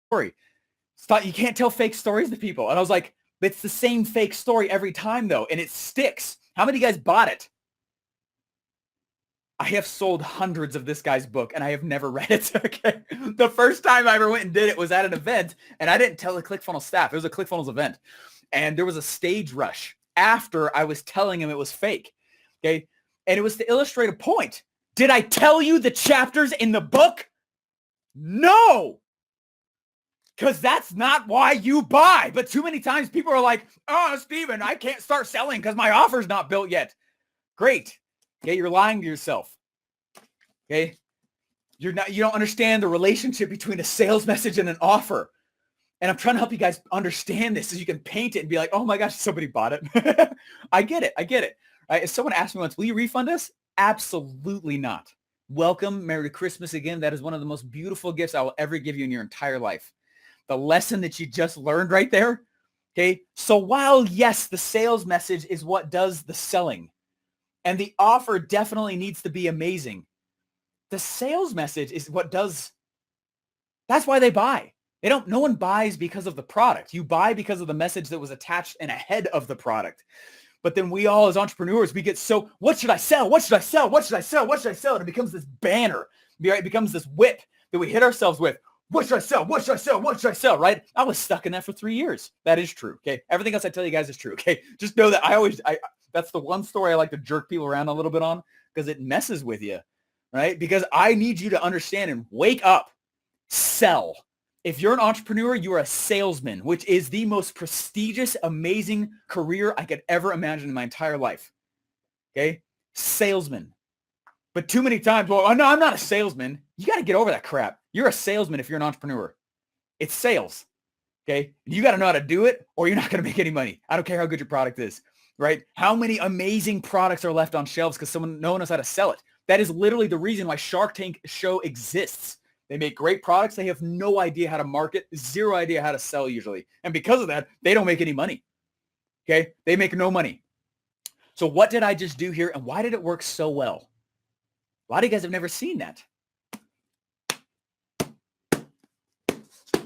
story. Stop, you can't tell fake stories to people. And I was like, it's the same fake story every time though, and it sticks. How many of you guys bought it? I have sold hundreds of this guy's book and I have never read it. Okay. The first time I ever went and did it was at an event, and I didn't tell the ClickFunnels staff. It was a ClickFunnels event. And there was a stage rush after I was telling him it was fake. Okay. And it was to illustrate a point. Did I tell you the chapters in the book? No. Because that's not why you buy. But too many times people are like, oh, Steven, I can't start selling because my offer's not built yet. Great. Okay, you're lying to yourself. Okay. You don't understand the relationship between a sales message and an offer. And I'm trying to help you guys understand this so you can paint it and be like, oh my gosh, somebody bought it. I get it. Right? If someone asked me once, will you refund us? Absolutely not. Welcome. Merry Christmas again. That is one of the most beautiful gifts I will ever give you in your entire life. The lesson that you just learned right there. Okay. So while yes, the sales message is what does the selling, and the offer definitely needs to be amazing, the sales message is what does. That's why they buy. No one buys because of the product. You buy because of the message that was attached and ahead of the product. But then we all as entrepreneurs, we get so, what should I sell? What should I sell? What should I sell? What should I sell? And it becomes this banner, right? It becomes this whip that we hit ourselves with. What should I sell? What should I sell? What should I sell? Right? I was stuck in that for 3 years. That is true. Okay. Everything else I tell you guys is true. Okay. Just know that that's the one story I like to jerk people around a little bit on because it messes with you, right? Because I need you to understand and wake up, sell. If you're an entrepreneur, you are a salesman, which is the most prestigious, amazing career I could ever imagine in my entire life. Okay. Salesman. But too many times, well, no, I'm not a salesman. You got to get over that crap. You're a salesman if you're an entrepreneur. It's sales. Okay. You got to know how to do it or you're not going to make any money. I don't care how good your product is, right? How many amazing products are left on shelves because no one knows how to sell it. That is literally the reason why Shark Tank show exists. They make great products. They have no idea how to market, zero idea how to sell usually. And because of that, they don't make any money. Okay. They make no money. So what did I just do here? And why did it work so well? A lot of you guys have never seen that.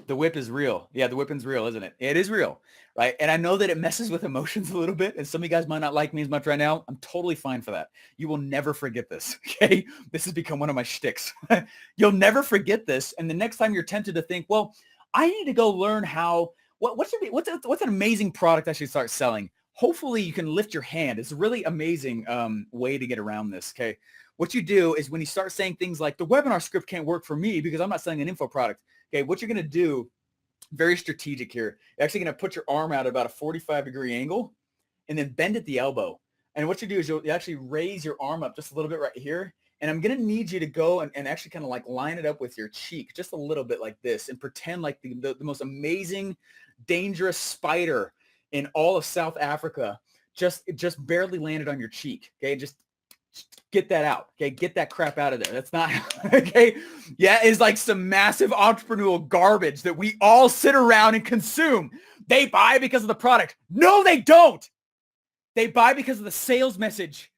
The whip is real. Yeah, the whipping's real, isn't it? It is real, right? And I know that it messes with emotions a little bit, and some of you guys might not like me as much right now. I'm totally fine for that. You will never forget this, okay? This has become one of my shticks. You'll never forget this, and the next time you're tempted to think, well, I need to go learn how, what's an amazing product I should start selling? Hopefully you can lift your hand. It's a really amazing way to get around this, okay? What you do is when you start saying things like the webinar script can't work for me because I'm not selling an info product. Okay, what you're going to do, very strategic here, you're actually going to put your arm out at about a 45-degree angle and then bend at the elbow. And what you do is you'll actually raise your arm up just a little bit right here. And I'm going to need you to go and actually kind of like line it up with your cheek just a little bit like this and pretend like the most amazing, dangerous spider in all of South Africa just barely landed on your cheek. Okay, just get that out. Okay. Get that crap out of there. That's not okay. Yeah. It's like some massive entrepreneurial garbage that we all sit around and consume. They buy because of the product. No, they don't. They buy because of the sales message,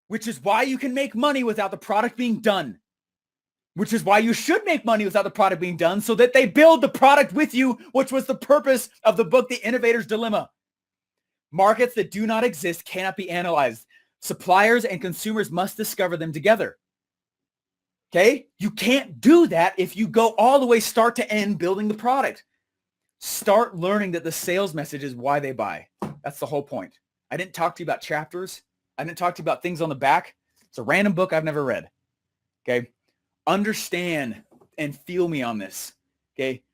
which is why you can make money without the product being done, which is why you should make money without the product being done so that they build the product with you, which was the purpose of the book, The Innovator's Dilemma. Markets that do not exist cannot be analyzed. Suppliers and consumers must discover them together. Okay? You can't do that if you go all the way start to end building the product. Start learning that the sales message is why they buy. That's the whole point. I didn't talk to you about chapters. I didn't talk to you about things on the back. It's a random book I've never read. Okay? Understand and feel me on this. Okay?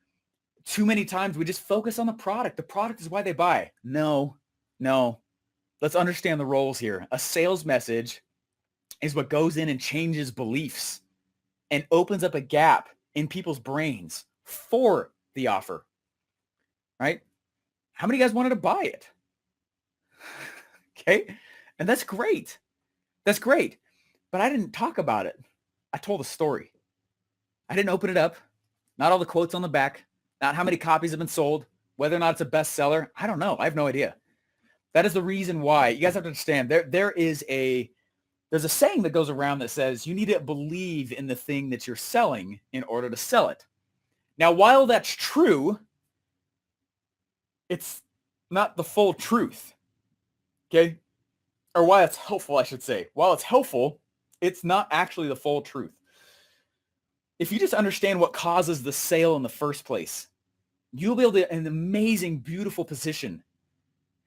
Too many times we just focus on the product. The product is why they buy. No. Let's understand the roles here. A sales message is what goes in and changes beliefs and opens up a gap in people's brains for the offer, right? How many of you guys wanted to buy it? Okay. And that's great. That's great. But I didn't talk about it. I told a story. I didn't open it up. Not all the quotes on the back, not how many copies have been sold, whether or not it's a bestseller. I don't know. I have no idea. That is the reason why. You guys have to understand there's a saying that goes around that says you need to believe in the thing that you're selling in order to sell it. Now, while that's true, it's not the full truth. Okay? Or why it's helpful, I should say. While it's helpful, it's not actually the full truth. If you just understand what causes the sale in the first place, you'll be able to be in an amazing, beautiful position.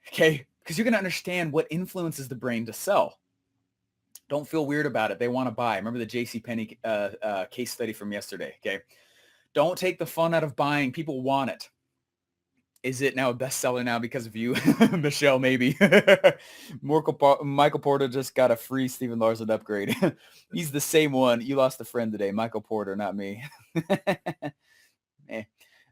Okay? Because you're going to understand what influences the brain to sell. Don't feel weird about it. They want to buy. Remember the JCPenney case study from yesterday. Okay? Don't take the fun out of buying. People want it. Is it now a bestseller now because of you? Michelle, maybe. Michael Porter just got a free Stephen Larson upgrade. He's the same one. You lost a friend today. Michael Porter, not me.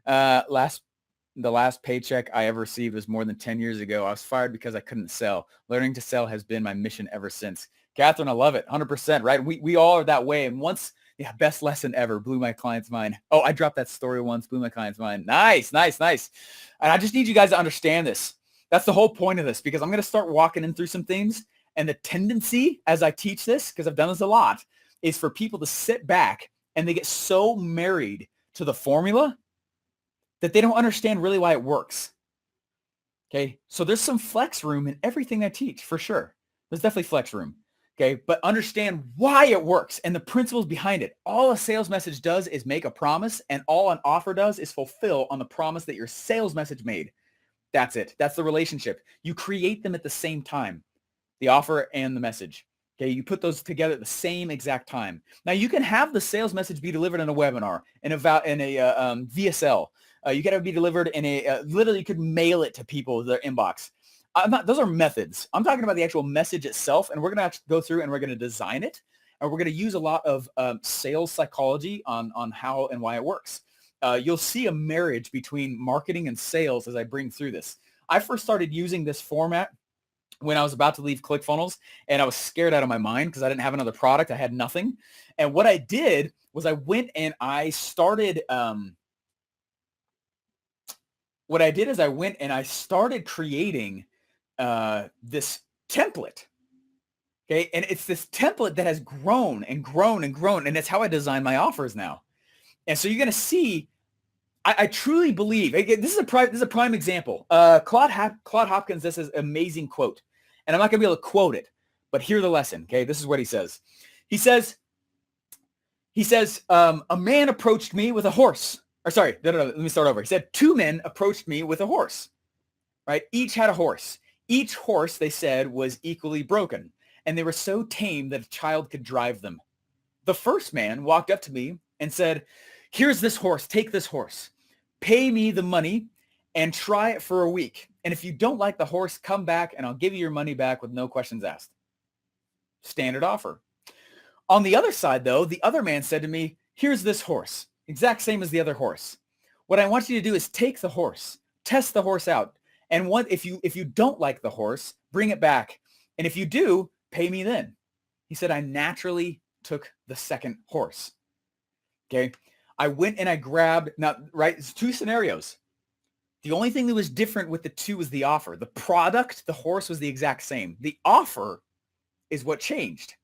The last paycheck I ever received was more than 10 years ago. I was fired because I couldn't sell. Learning to sell has been my mission ever since. Catherine, I love it. 100%, right? We all are that way. And once, best lesson ever. Blew my client's mind. Oh, I dropped that story once. Blew my client's mind. Nice. And I just need you guys to understand this. That's the whole point of this, because I'm going to start walking in through some things. And the tendency as I teach this, because I've done this a lot, is for people to sit back and they get so married to the formula that they don't understand really why it works. Okay. So there's some flex room in everything I teach, for sure. There's definitely flex room. Okay. But understand why it works and the principles behind it. All a sales message does is make a promise, and all an offer does is fulfill on the promise that your sales message made. That's it. That's the relationship. You create them at the same time, the offer and the message. Okay. You put those together at the same exact time. Now you can have the sales message be delivered in a webinar, in a VSL. You can have it be delivered in literally you could mail it to people with their inbox. Those are methods. I'm talking about the actual message itself, and we're going to go through and we're going to design it, and we're going to use a lot of sales psychology on how and why it works. You'll see a marriage between marketing and sales as I bring through this. I first started using this format when I was about to leave ClickFunnels, and I was scared out of my mind because I didn't have another product. I had nothing. And what I did was I went and I started creating this template. Okay. And it's this template that has grown and grown and grown. And it's how I design my offers now. And so you're going to see, I truly believe, this is a prime example. Claude Hopkins, this is an amazing quote. And I'm not going to be able to quote it, but hear the lesson. Okay. This is what he says. He says, a man approached me with a horse. Or sorry, no, let me start over. He said, 2 men approached me with a horse, right? Each had a horse. Each horse, they said, was equally broken, and they were so tame that a child could drive them. The first man walked up to me and said, here's this horse. Take this horse. Pay me the money and try it for a week. And if you don't like the horse, come back and I'll give you your money back with no questions asked. Standard offer. On the other side, though, the other man said to me, here's this horse. Exact same as the other horse. What I want you to do is take the horse, test the horse out. And if you don't like the horse, bring it back. And if you do, pay me then. He said, I naturally took the second horse. Okay. I went and I grabbed, now, right, it's 2 scenarios. The only thing that was different with the 2 was the offer. The product, the horse was the exact same. The offer is what changed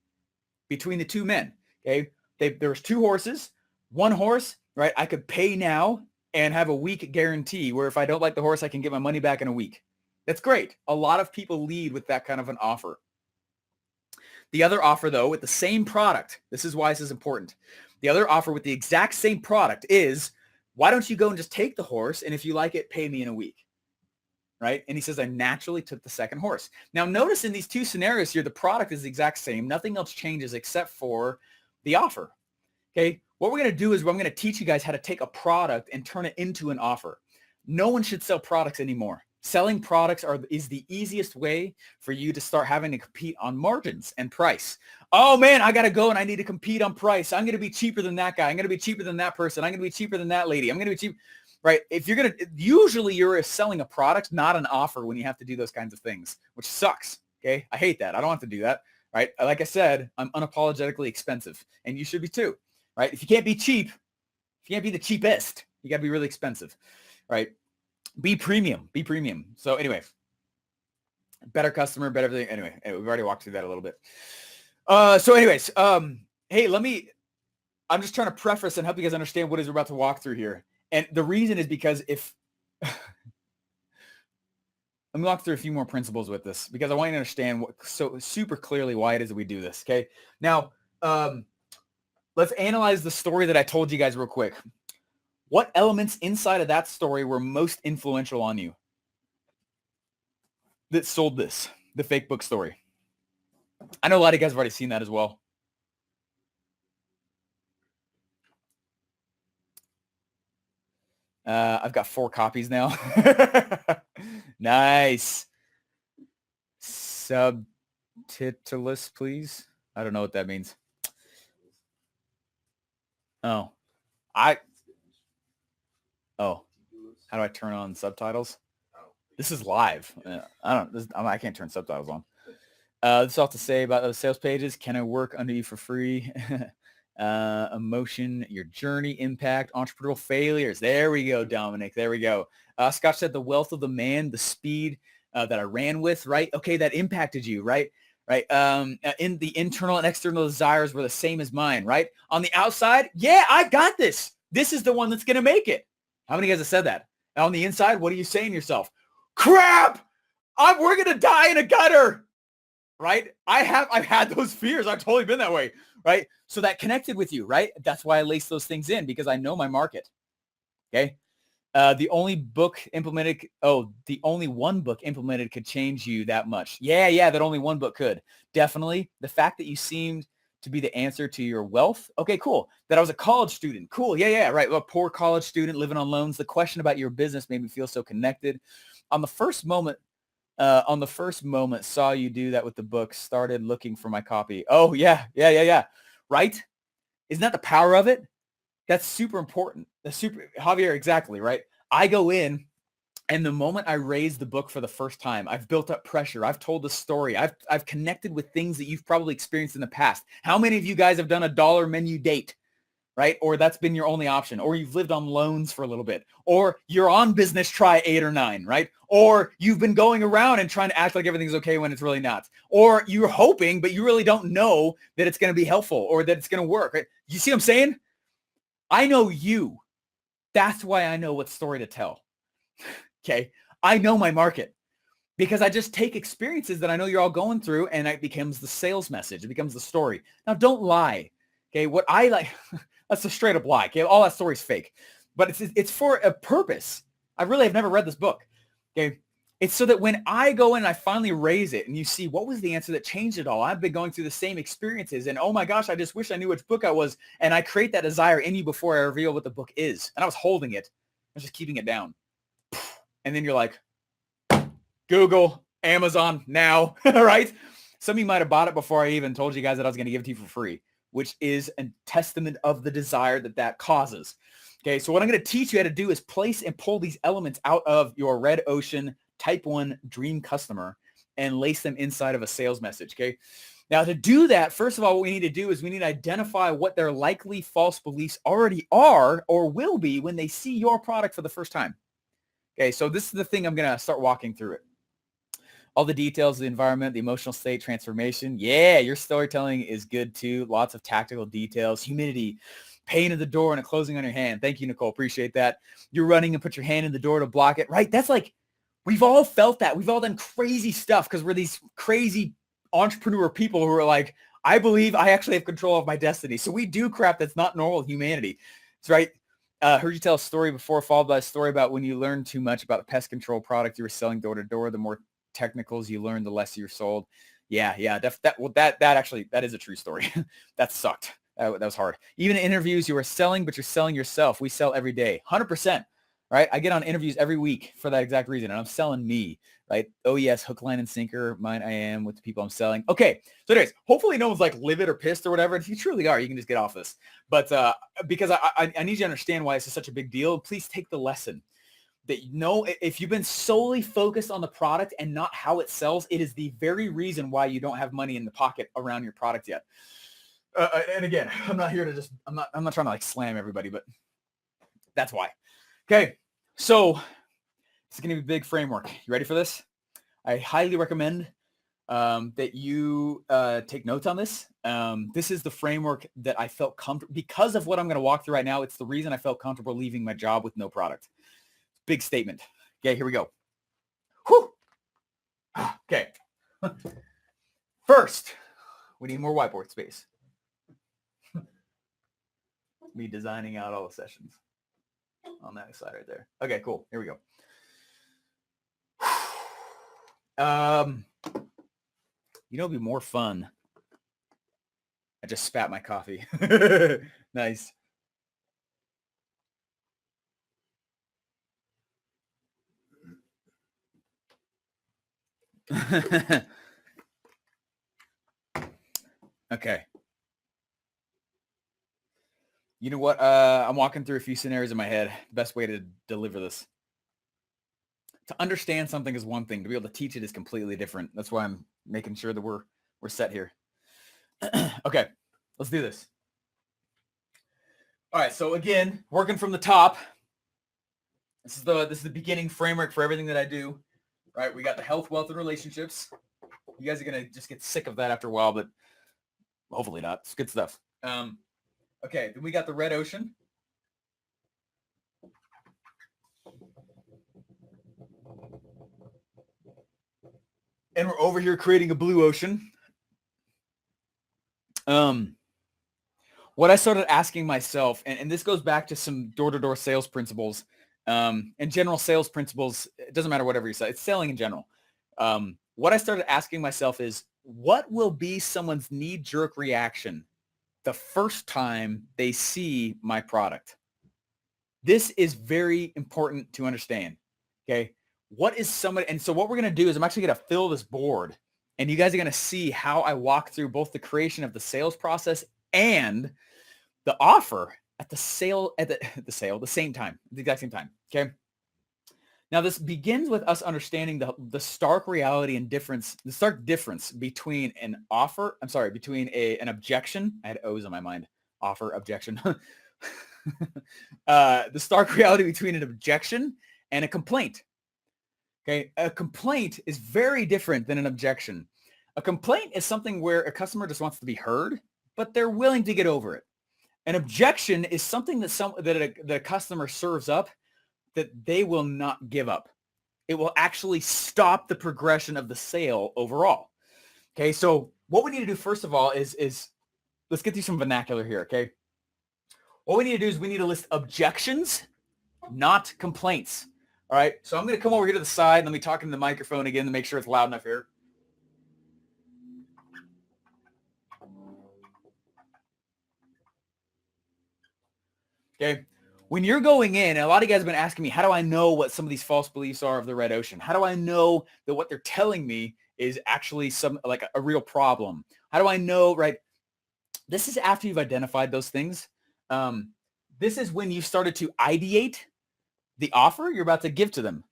between the 2 men. Okay. There was 2 horses. 1 horse, right? I could pay now and have a week guarantee where if I don't like the horse, I can get my money back in a week. That's great. A lot of people lead with that kind of an offer. The other offer, though, with the same product, this is why this is important. The other offer with the exact same product is, why don't you go and just take the horse, and if you like it, pay me in a week, right? And he says, I naturally took the second horse. Now, notice in these 2 scenarios here, the product is the exact same. Nothing else changes except for the offer, okay? What we're going to do is I'm going to teach you guys how to take a product and turn it into an offer. No one should sell products anymore. Selling products is the easiest way for you to start having to compete on margins and price. Oh man, I got to go and I need to compete on price. I'm going to be cheaper than that guy. I'm going to be cheaper than that person. I'm going to be cheaper than that lady. I'm going to be cheap, right? If you're going to, usually you're selling a product, not an offer when you have to do those kinds of things, which sucks. Okay. I hate that. I don't have to do that. Right. Like I said, I'm unapologetically expensive, and you should be too. Right? If you can't be cheap, if you can't be the cheapest, you got to be really expensive, right? Be premium. So anyway, better customer, better everything. Anyway, we've already walked through that a little bit. So anyways, hey, I'm just trying to preface and help you guys understand what it is we're about to walk through here. And the reason is because if, let me walk through a few more principles with this because I want you to understand so super clearly why it is that we do this. Okay. Now, let's analyze the story that I told you guys real quick. What elements inside of that story were most influential on you that sold this, the fake book story? I know a lot of you guys have already seen that as well. I've got 4 copies now. Nice. Subtitleless, please. I don't know what that means. Oh, how do I turn on subtitles? This is live. I can't turn subtitles on. This is all to say about those sales pages. Can I work under you for free? Emotion, your journey, impact, entrepreneurial failures. There we go, Dominic. There we go. Scott said the wealth of the man, the speed that I ran with, right? Okay, that impacted you, right? Right. In the internal and external desires were the same as mine, right? On the outside, yeah, I got this. This is the one that's going to make it. How many guys have said that? And on the inside, what are you saying to yourself? Crap! We're going to die in a gutter. Right? I've had those fears. I've totally been that way. Right? So that connected with you, right? That's why I lace those things in, because I know my market. Okay. The only one book implemented could change you that much. Yeah, that only one book could. Definitely. The fact that you seemed to be the answer to your wealth. Okay, cool. That I was a college student. Cool. Yeah, right. A poor college student living on loans. The question about your business made me feel so connected. On the first moment, saw you do that with the book, started looking for my copy. Oh, yeah. Right? Isn't that the power of it? That's super important. Javier, exactly, right? I go in, and the moment I raise the book for the first time, I've built up pressure. I've told the story. I've connected with things that you've probably experienced in the past. How many of you guys have done a dollar menu date, right? Or that's been your only option, or you've lived on loans for a little bit, or you're on business try 8 or 9, right? Or you've been going around and trying to act like everything's okay when it's really not. Or you're hoping, but you really don't know that it's going to be helpful or that it's going to work, right? You see what I'm saying? I know you. That's why I know what story to tell. Okay. I know my market because I just take experiences that I know you're all going through, and it becomes the sales message. It becomes the story. Now, don't lie. Okay. What I like, that's a straight up lie. Okay. All that story's fake, but it's for a purpose. I really have never read this book. Okay. It's so that when I go in and I finally raise it and you see what was the answer that changed it all. I've been going through the same experiences, and oh my gosh, I just wish I knew which book I was. And I create that desire in you before I reveal what the book is. And I was holding it. I was just keeping it down. And then you're like, Google, Amazon now, right? Some of you might have bought it before I even told you guys that I was going to give it to you for free, which is a testament of the desire that causes. Okay, so what I'm going to teach you how to do is place and pull these elements out of your red ocean type 1 dream customer and lace them inside of a sales message. Okay. Now to do that, first of all, what we need to do is we need to identify what their likely false beliefs already are or will be when they see your product for the first time. Okay. So this is the thing I'm going to start walking through it. All the details, the environment, the emotional state, transformation. Yeah. Your storytelling is good too. Lots of tactical details, humidity, pain at the door and a closing on your hand. Thank you, Nicole. Appreciate that. You're running and put your hand in the door to block it, right? That's like, we've all felt that. We've all done crazy stuff because we're these crazy entrepreneur people who are like, I believe I actually have control of my destiny. So we do crap that's not normal humanity. That's right. Heard you tell a story before, followed by a story about when you learned too much about a pest control product you were selling door to door. The more technicals you learn, the less you're sold. Yeah. That is a true story. That sucked. That was hard. Even in interviews, you were selling, but you're selling yourself. We sell every day, 100%. Right? I get on interviews every week for that exact reason, and I'm selling me, right? Oh yes, hook, line, and sinker. Mine, I am with the people I'm selling. Okay, so anyways, hopefully no one's like livid or pissed or whatever. If you truly are, you can just get off this. But because I need you to understand why this is such a big deal, please take the lesson that if you've been solely focused on the product and not how it sells, it is the very reason why you don't have money in the pocket around your product yet. And again, I'm not here to I'm not trying to like slam everybody, but that's why. Okay. So it's going to be a big framework. You ready for this? I highly recommend that you take notes on this. This is the framework that I felt comfortable because of what I'm going to walk through right now. It's the reason I felt comfortable leaving my job with no product. Big statement. Okay, here we go. Whew. Okay. First, we need more whiteboard space. Me designing out all the sessions on that side right there. Okay, cool. Here we go. You know, it'd be more fun. I just spat my coffee. Nice. Okay. You know what? I'm walking through a few scenarios in my head. The best way to deliver this. To understand something is one thing. To be able to teach it is completely different. That's why I'm making sure that we're set here. Okay, let's do this. All right, so again, working from the top. This is the beginning framework for everything that I do. Right? We got the health, wealth, and relationships. You guys are gonna just get sick of that after a while, but hopefully not. It's good stuff. Okay, then we got the red ocean. And we're over here creating a blue ocean. What I started asking myself, and this goes back to some door-to-door sales principles, and general sales principles. It doesn't matter whatever you say. It's selling in general. What I started asking myself is, what will be someone's knee-jerk reaction the first time they see my product? This is very important to understand. Okay. What is somebody, and so what we're going to do is I'm actually going to fill this board, and you guys are going to see how I walk through both the creation of the sales process and the offer at the sale, at the same time, the exact same time. Okay. Now this begins with us understanding the stark reality and difference, the stark difference between an offer, between an objection. I had O's on my mind. Offer, objection. The stark reality between an objection and a complaint. Okay. A complaint is very different than an objection. A complaint is something where a customer just wants to be heard, but they're willing to get over it. An objection is something that a customer serves up that they will not give up. It will actually stop the progression of the sale overall. Okay, so what we need to do first of all is let's get through some vernacular here, okay? What we need to do is we need to list objections, not complaints. All right, so I'm going to come over here to the side. Let me talk into the microphone again to make sure it's loud enough here. Okay. When you're going in, and a lot of you guys have been asking me, how do I know what some of these false beliefs are of the red ocean? How do I know that what they're telling me is actually some like a real problem? How do I know, right? This is after you've identified those things. This is when you've started to ideate the offer you're about to give to them.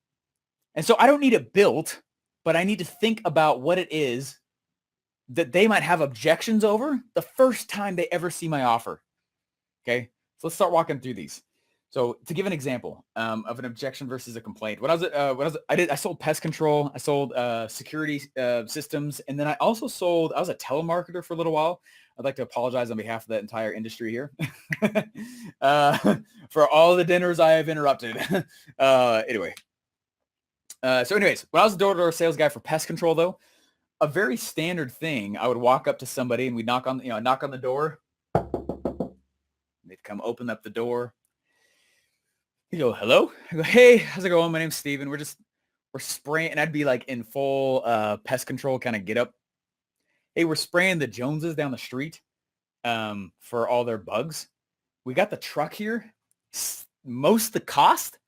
And so I don't need it built, but I need to think about what it is that they might have objections over the first time they ever see my offer. Okay. So let's start walking through these. So to give an example of an objection versus a complaint, I sold pest control, I sold security systems, and then I was a telemarketer for a little while. I'd like to apologize on behalf of the entire industry here for all the dinners I have interrupted. Anyways, when I was a door-to-door sales guy for pest control, though, a very standard thing, I would walk up to somebody and we'd knock on the door. They'd come open up the door. You go, hello? I go, hey, how's it going? My name's Steven. We're spraying, and I'd be like in full pest control kind of get up. Hey, we're spraying the Joneses down the street for all their bugs. We got the truck here. Most of the cost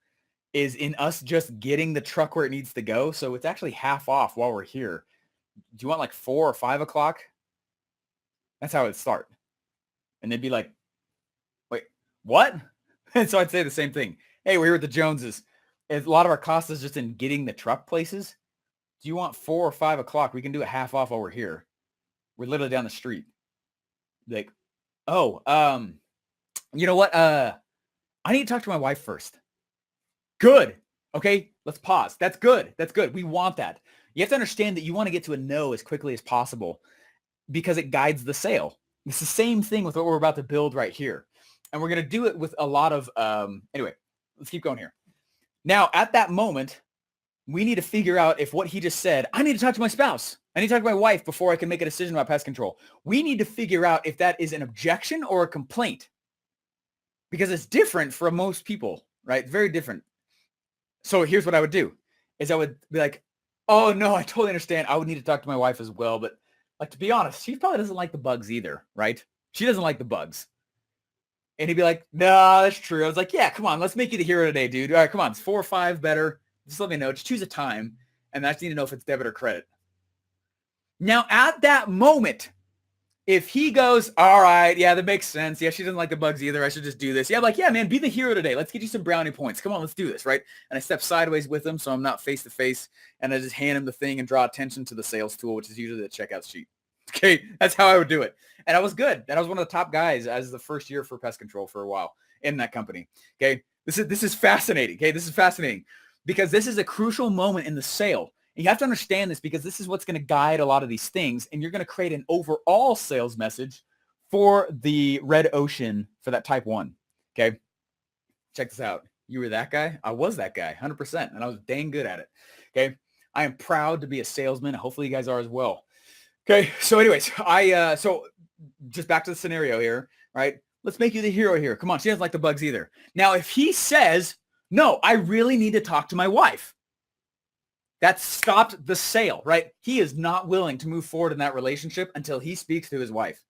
is in us just getting the truck where it needs to go. So it's actually half off while we're here. Do you want like 4 or 5 o'clock? That's how it'd start. And they'd be like, wait, what? And so I'd say the same thing. Hey, we're here with the Joneses. A lot of our cost is just in getting the truck places. Do you want 4 or 5 o'clock? We can do it half off while we're here. We're literally down the street. Like, oh, you know what? I need to talk to my wife first. Good. Okay, let's pause. That's good. That's good. We want that. You have to understand that you want to get to a no as quickly as possible because it guides the sale. It's the same thing with what we're about to build right here. And we're going to do it with a lot of, anyway, let's keep going here. Now, at that moment, we need to figure out if what he just said, I need to talk to my spouse. I need to talk to my wife before I can make a decision about pest control. We need to figure out if that is an objection or a complaint, because it's different for most people, right? Very different. So here's what I would do is I would be like, oh no, I totally understand. I would need to talk to my wife as well. But like, to be honest, she probably doesn't like the bugs either, right? She doesn't like the bugs. And he'd be like, no, that's true. I was like, yeah, come on, let's make you the hero today, dude. All right, come on. It's 4 or 5 better. Just let me know. Just choose a time. And I just need to know if it's debit or credit. Now, at that moment, if he goes, all right, yeah, that makes sense. Yeah, she doesn't like the bugs either. I should just do this. Yeah, I'm like, yeah, man, be the hero today. Let's get you some brownie points. Come on, let's do this, right? And I step sideways with him so I'm not face to face. And I just hand him the thing and draw attention to the sales tool, which is usually the checkout sheet. Okay, that's how I would do it. And I was good. And I was one of the top guys as the first year for pest control for a while in that company. Okay, this is fascinating. Okay, this is fascinating because this is a crucial moment in the sale. And you have to understand this because this is what's going to guide a lot of these things. And you're going to create an overall sales message for the red ocean for that type 1. Okay, check this out. You were that guy? I was that guy, 100%. And I was dang good at it. Okay, I am proud to be a salesman. Hopefully you guys are as well. Okay, so anyways, so just back to the scenario here, right? Let's make you the hero here. Come on, she doesn't like the bugs either. Now, if he says, no, I really need to talk to my wife, that stopped the sale, right? He is not willing to move forward in that relationship until he speaks to his wife.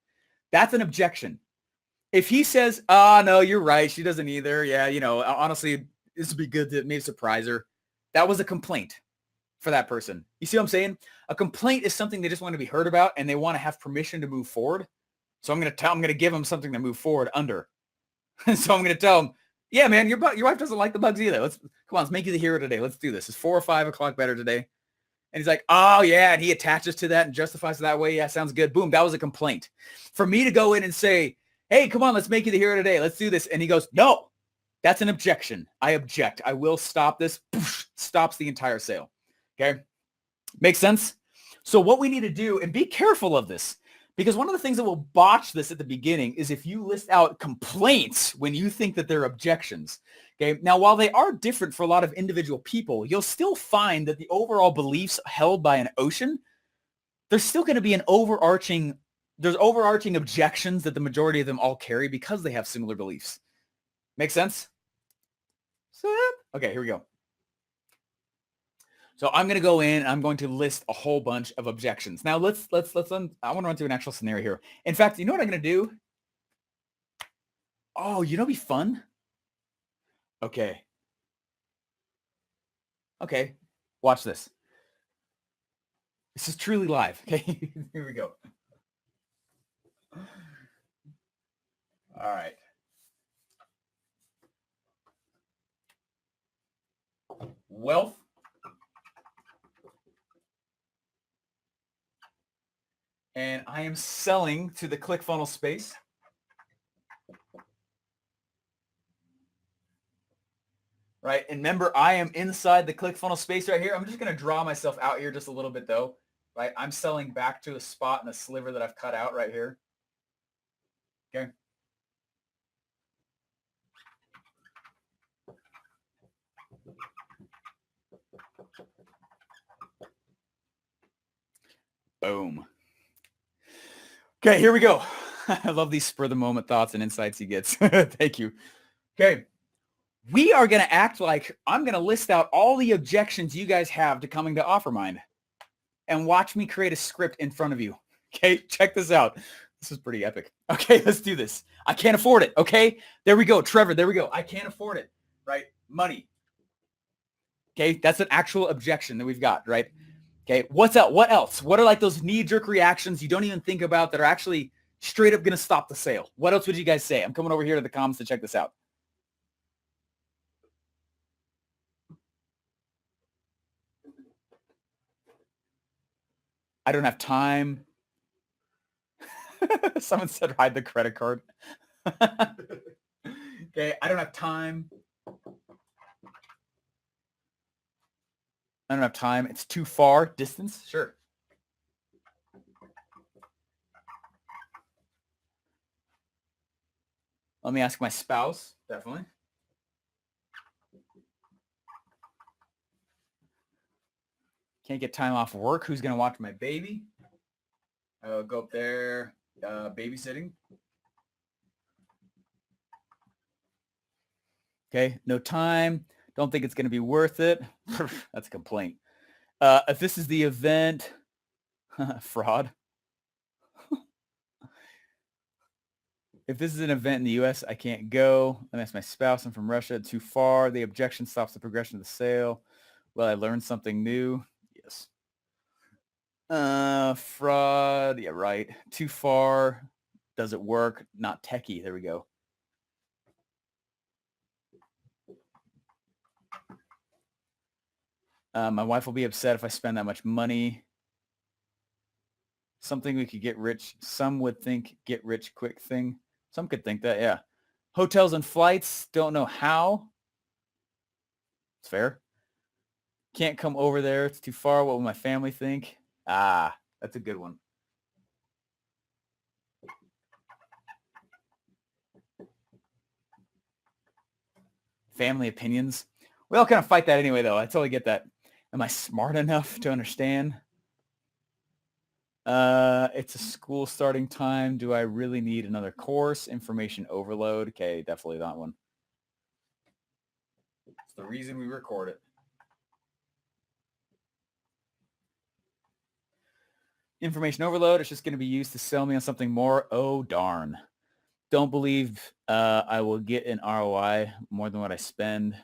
That's an objection. If he says, no, you're right, she doesn't either. Yeah, honestly, this would be good to maybe surprise her. That was a complaint for that person. You see what I'm saying? A complaint is something they just want to be heard about and they want to have permission to move forward. So I'm going to give them something to move forward under. So I'm going to tell them, yeah, man, your wife doesn't like the bugs either. Come on, let's make you the hero today. Let's do this. It's 4 or 5 o'clock better today. And he's like, oh yeah. And he attaches to that and justifies it that way. Yeah, sounds good. Boom. That was a complaint. For me to go in and say, hey, come on, let's make you the hero today. Let's do this. And he goes, no, that's an objection. I object. I will stop this. Poof, stops the entire sale. Okay. Makes sense? So what we need to do, and be careful of this, because one of the things that will botch this at the beginning is if you list out complaints when you think that they're objections. Okay. Now, while they are different for a lot of individual people, you'll still find that the overall beliefs held by an ocean, there's still going to be there's overarching objections that the majority of them all carry because they have similar beliefs. Make sense? Okay, here we go. So I'm going to go in and I'm going to list a whole bunch of objections. Now I want to run through an actual scenario here. In fact, you know what I'm going to do? Oh, it'd be fun? Okay. Okay. Watch this. This is truly live. Okay. Here we go. All right. Wealth. And I am selling to the ClickFunnels space. Right. And remember, I am inside the ClickFunnels space right here. I'm just going to draw myself out here just a little bit though. Right. I'm selling back to a spot in a sliver that I've cut out right here. Okay. Boom. Okay, here we go. I love these spur of the moment thoughts and insights he gets. Thank you. Okay. We are going to act like I'm going to list out all the objections you guys have to coming to OfferMind and watch me create a script in front of you. Okay, check this out. This is pretty epic. Okay, let's do this. I can't afford it. Okay, there we go. Trevor, there we go. I can't afford it, right? Money. Okay, that's an actual objection that we've got, right? Okay, what's up? What else? What are like those knee-jerk reactions you don't even think about that are actually straight up going to stop the sale? What else would you guys say? I'm coming over here to the comments to check this out. I don't have time. Someone said hide the credit card. Okay, I don't have time. I don't have time. It's too far. Distance? Sure. Let me ask my spouse. Definitely. Can't get time off work. Who's going to watch my baby? I'll go up there. Babysitting. Okay. No time. Don't think it's going to be worth it. That's a complaint. If this is the event, fraud. If this is an event in the U.S., I can't go. Let me ask my spouse. I'm from Russia. Too far. The objection stops the progression of the sale. Well, I learned something new. Yes. Fraud. Yeah, right. Too far. Does it work? Not techie. There we go. My wife will be upset if I spend that much money. Something we could get rich. Some would think get rich quick thing. Some could think that, yeah. Hotels and flights. Don't know how. It's fair. Can't come over there. It's too far. What will my family think? Ah, that's a good one. Family opinions. We all kind of fight that anyway, though. I totally get that. Am I smart enough to understand? It's a school starting time. Do I really need another course? Information overload. Okay, definitely that one. It's the reason we record it. Information overload. It's just going to be used to sell me on something more. Oh, darn. Don't believe I will get an ROI more than what I spend.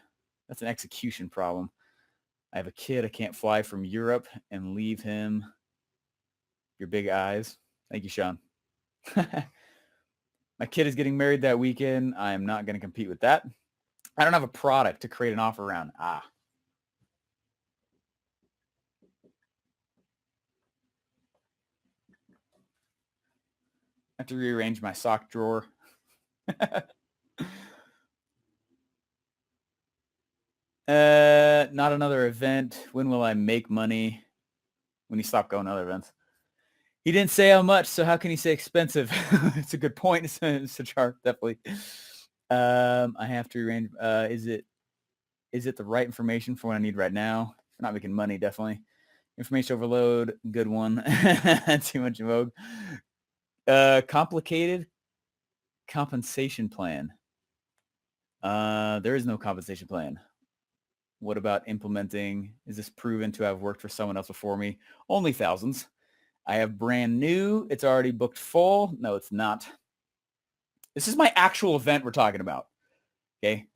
That's an execution problem. I have a kid. I can't fly from Europe and leave him. Your big eyes. Thank you, Sean. My kid is getting married that weekend. I am not going to compete with that. I don't have a product to create an offer around. I have to rearrange my sock drawer. Not another event. When will I make money? When you stop going to other events. He didn't say how much, so how can he say expensive? It's a good point, Sachar, definitely. I have to arrange. Is it the right information for what I need right now? If we're not making money, definitely. Information overload, good one. Too much vogue. Complicated compensation plan. There is no compensation plan. What about implementing? Is this proven to have worked for someone else before me? Only thousands. I have brand new. It's already booked full. No, it's not. This is my actual event we're talking about. Okay.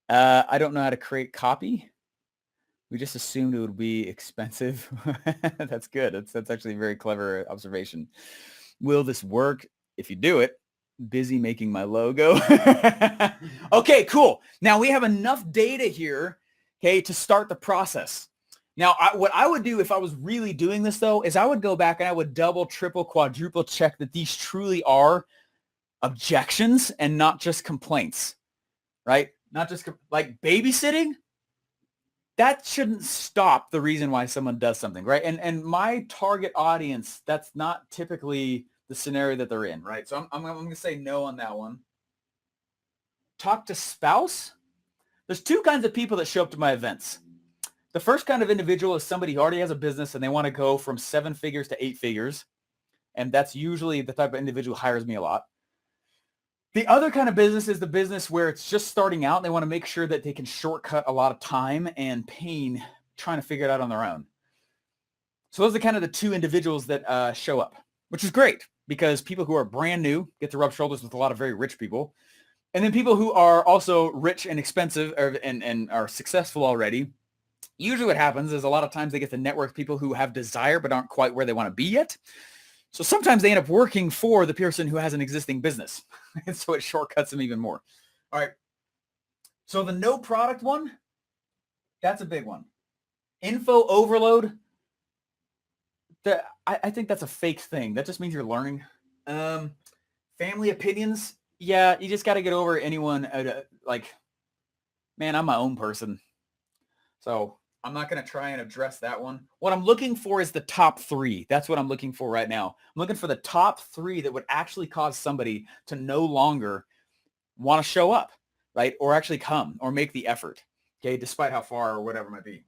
I don't know how to create copy. We just assumed it would be expensive. That's good. That's actually a very clever observation. Will this work? If you do it, busy making my logo. Okay, cool. Now we have enough data here, okay, to start the process. Now, what I would do if I was really doing this, though, is I would go back and I would double, triple, quadruple check that these truly are objections and not just complaints, right? Not just like babysitting. That shouldn't stop the reason why someone does something, right? And my target audience, that's not typically the scenario that they're in, right? So I'm going to say no on that one. Talk to spouse. There's two kinds of people that show up to my events. The first kind of individual is somebody who already has a business and they want to go from 7 figures to 8 figures. And that's usually the type of individual who hires me a lot. The other kind of business is the business where it's just starting out and they want to make sure that they can shortcut a lot of time and pain trying to figure it out on their own. So those are kind of the two individuals that show up, which is great because people who are brand new get to rub shoulders with a lot of very rich people. And then people who are also rich and expensive and are successful already. Usually what happens is a lot of times they get to network with people who have desire but aren't quite where they want to be yet. So sometimes they end up working for the person who has an existing business. And so it shortcuts them even more. All right. So the no product one, that's a big one. Info overload. I think that's a fake thing. That just means you're learning. Family opinions. Yeah, you just got to get over anyone. Like, man, I'm my own person. So I'm not going to try and address that one. What I'm looking for is the top 3. That's what I'm looking for right now. I'm looking for the top 3 that would actually cause somebody to no longer want to show up, right? Or actually come or make the effort, okay, despite how far or whatever it might be.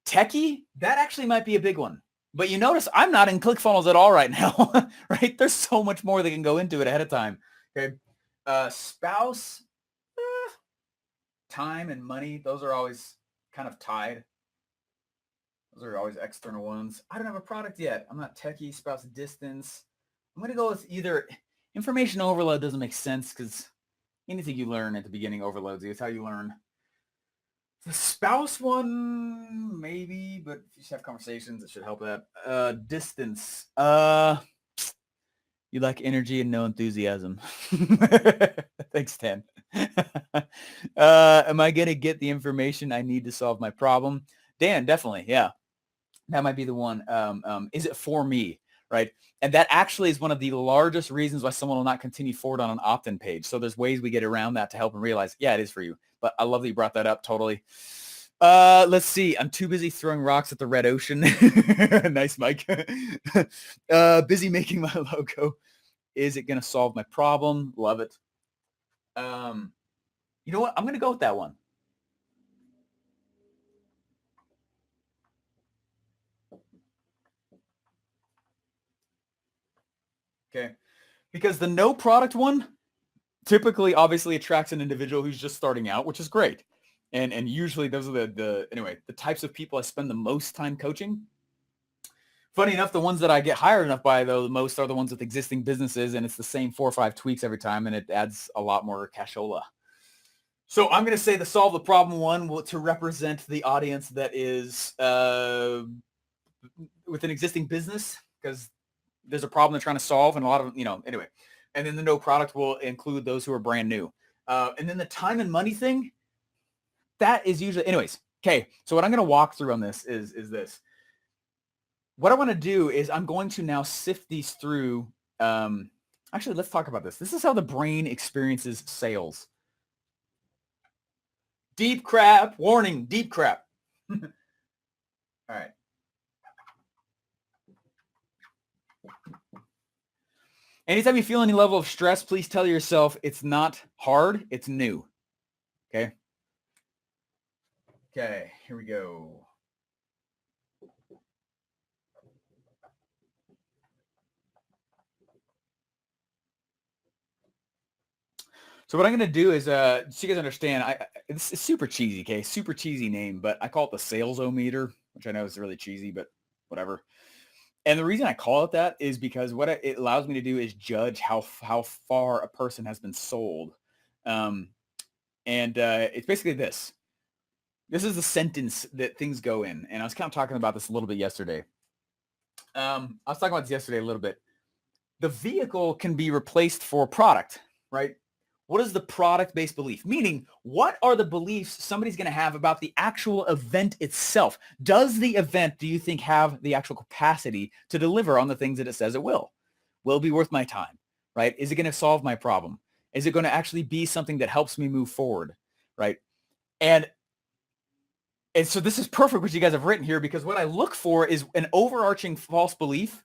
Techie, that actually might be a big one. But you notice I'm not in ClickFunnels at all right now, right? There's so much more that can go into it ahead of time, okay? Spouse, time and money, those are always kind of tied. Those are always external ones. I don't have a product yet. I'm not techie, spouse, distance. I'm going to go with either information overload. Doesn't make sense because anything you learn at the beginning overloads you. It's how you learn. The spouse one, maybe, but if you just have conversations, it should help that. Distance. You lack energy and no enthusiasm. Thanks, Tan. Am I going to get the information I need to solve my problem? Dan, definitely. Yeah. That might be the one. Is it for me? Right. And that actually is one of the largest reasons why someone will not continue forward on an opt-in page. So there's ways we get around that to help them realize, yeah, it is for you. But I love that you brought that up. Totally. Let's see. I'm too busy throwing rocks at the red ocean. Nice, Mike. Busy making my logo. Is it going to solve my problem? Love it. You know what? I'm going to go with that one. Okay. Because the no product one typically obviously attracts an individual who's just starting out, which is great. And usually those are the types of people I spend the most time coaching. Funny enough, the ones that I get hired enough by though the most are the ones with existing businesses, and it's the same 4 or 5 tweaks every time, and it adds a lot more cashola. So I'm going to say the solve the problem one to represent the audience that is with an existing business, because there's a problem they're trying to solve, and a lot of, anyway. And then the no product will include those who are brand new. And then the time and money thing, that is usually, anyways. Okay, so what I'm going to walk through on this is this. What I want to do is I'm going to now sift these through. Actually, let's talk about this. This is how the brain experiences sales. Deep crap. Warning, deep crap. All right. Anytime you feel any level of stress, please tell yourself it's not hard, it's new. Okay? Okay, here we go. So what I'm going to do is, so you guys understand, it's super cheesy, okay? Super cheesy name, but I call it the sales-o-meter, which I know is really cheesy, but whatever. And the reason I call it that is because what it allows me to do is judge how far a person has been sold. It's basically this. This is the sentence that things go in. And I was kind of talking about this a little bit yesterday. I was talking about this yesterday a little bit. The vehicle can be replaced for a product, right? What is the product-based belief? Meaning, what are the beliefs somebody's going to have about the actual event itself? Does the event, do you think, have the actual capacity to deliver on the things that it says it will? Will it be worth my time, right? Is it going to solve my problem? Is it going to actually be something that helps me move forward, right? And so this is perfect what you guys have written here, because what I look for is an overarching false belief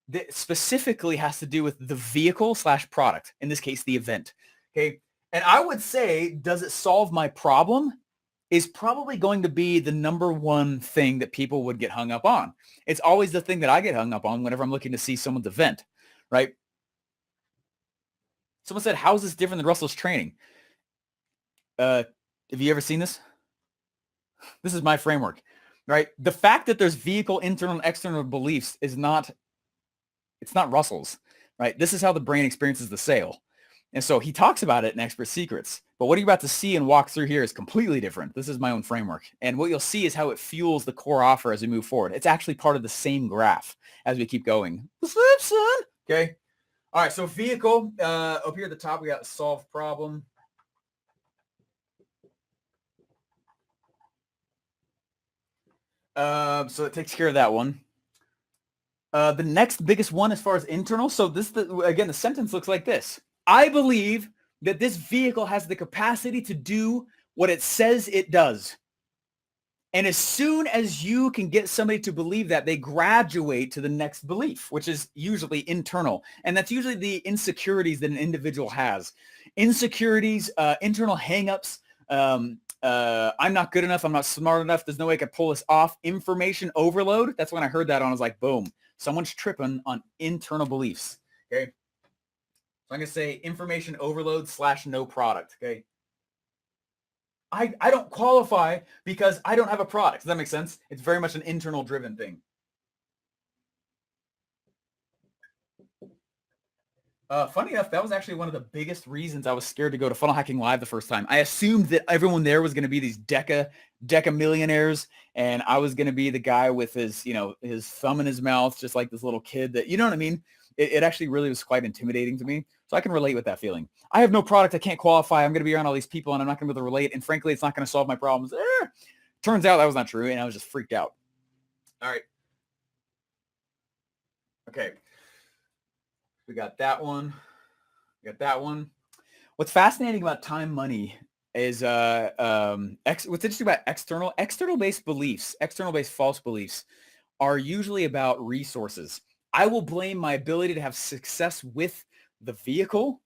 that specifically has to do with the vehicle / product, in this case, the event. Okay. And I would say, does it solve my problem? Is probably going to be the number one thing that people would get hung up on. It's always the thing that I get hung up on whenever I'm looking to see someone's event, right? Someone said, how is this different than Russell's training? Have you ever seen this? This is my framework, right? The fact that there's vehicle internal and external beliefs it's not Russell's, right? This is how the brain experiences the sale. And so he talks about it in Expert Secrets, but what you're about to see and walk through here is completely different. This is my own framework. And what you'll see is how it fuels the core offer as we move forward. It's actually part of the same graph as we keep going. What's up, son? Okay. All right. So vehicle, up here at the top, we got solve problem. So it takes care of that one. The next biggest one as far as internal. So again, the sentence looks like this. I believe that this vehicle has the capacity to do what it says it does. And as soon as you can get somebody to believe that, they graduate to the next belief, which is usually internal. And that's usually the insecurities that an individual has. Insecurities, internal hangups. I'm not good enough. I'm not smart enough. There's no way I could pull this off. Information overload. That's when I heard that on. I was like, boom, someone's tripping on internal beliefs. Okay. So I'm going to say information overload / no product. Okay. I don't qualify because I don't have a product. Does that make sense? It's very much an internal driven thing. Funny enough, that was actually one of the biggest reasons I was scared to go to Funnel Hacking Live the first time. I assumed that everyone there was going to be these deca millionaires, and I was going to be the guy with his, his thumb in his mouth, just like this little kid that, you know what I mean? It actually really was quite intimidating to me. So I can relate with that feeling. I have no product. I can't qualify. I'm going to be around all these people and I'm not going to be able to relate. And frankly, it's not going to solve my problems. Turns out that was not true. And I was just freaked out. All right. Okay. We got that one. What's fascinating about time money is what's interesting about external based beliefs, external based false beliefs are usually about resources. I will blame my ability to have success with the vehicle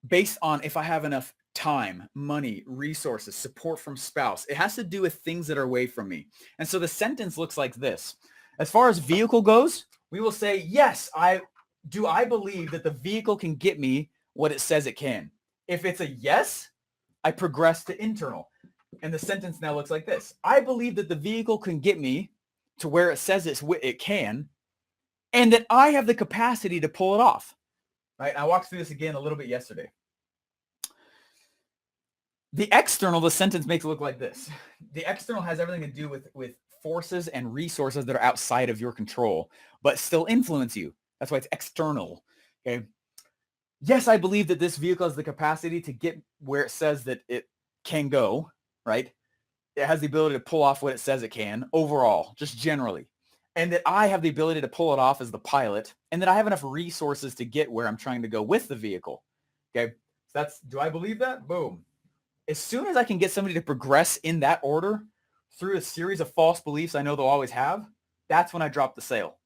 based on if I have enough time, money, resources, support from spouse. It has to do with things that are away from me. And so the sentence looks like this. As far as vehicle goes, we will say, yes, I believe that the vehicle can get me what it says it can. If it's a yes, I progress to internal. And the sentence now looks like this. I believe that the vehicle can get me to where it says it can, and that I have the capacity to pull it off. Right? I walked through this again a little bit yesterday. The external, the sentence makes it look like this. The external has everything to do with forces and resources that are outside of your control, but still influence you. That's why it's external. Okay. Yes, I believe that this vehicle has the capacity to get where it says that it can go, right? It has the ability to pull off what it says it can overall, just generally. And that I have the ability to pull it off as the pilot, and that I have enough resources to get where I'm trying to go with the vehicle. Okay. So do I believe that? Boom. As soon as I can get somebody to progress in that order through a series of false beliefs I know they'll always have, that's when I drop the sale.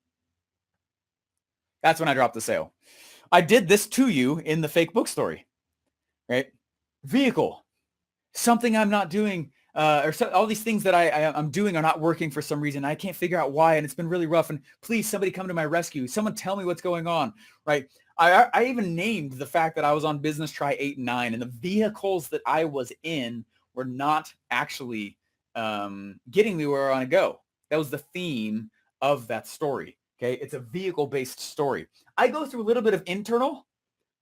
I did this to you in the fake book story, right? Vehicle, something I'm not doing, all these things that I'm doing are not working for some reason. I can't figure out why, and it's been really rough. And please, somebody come to my rescue. Someone tell me what's going on, right? I even named the fact that I was on business try 8 and 9, and the vehicles that I was in were not actually getting me where I want to go. That was the theme of that story. Okay, it's a vehicle-based story. I go through a little bit of internal,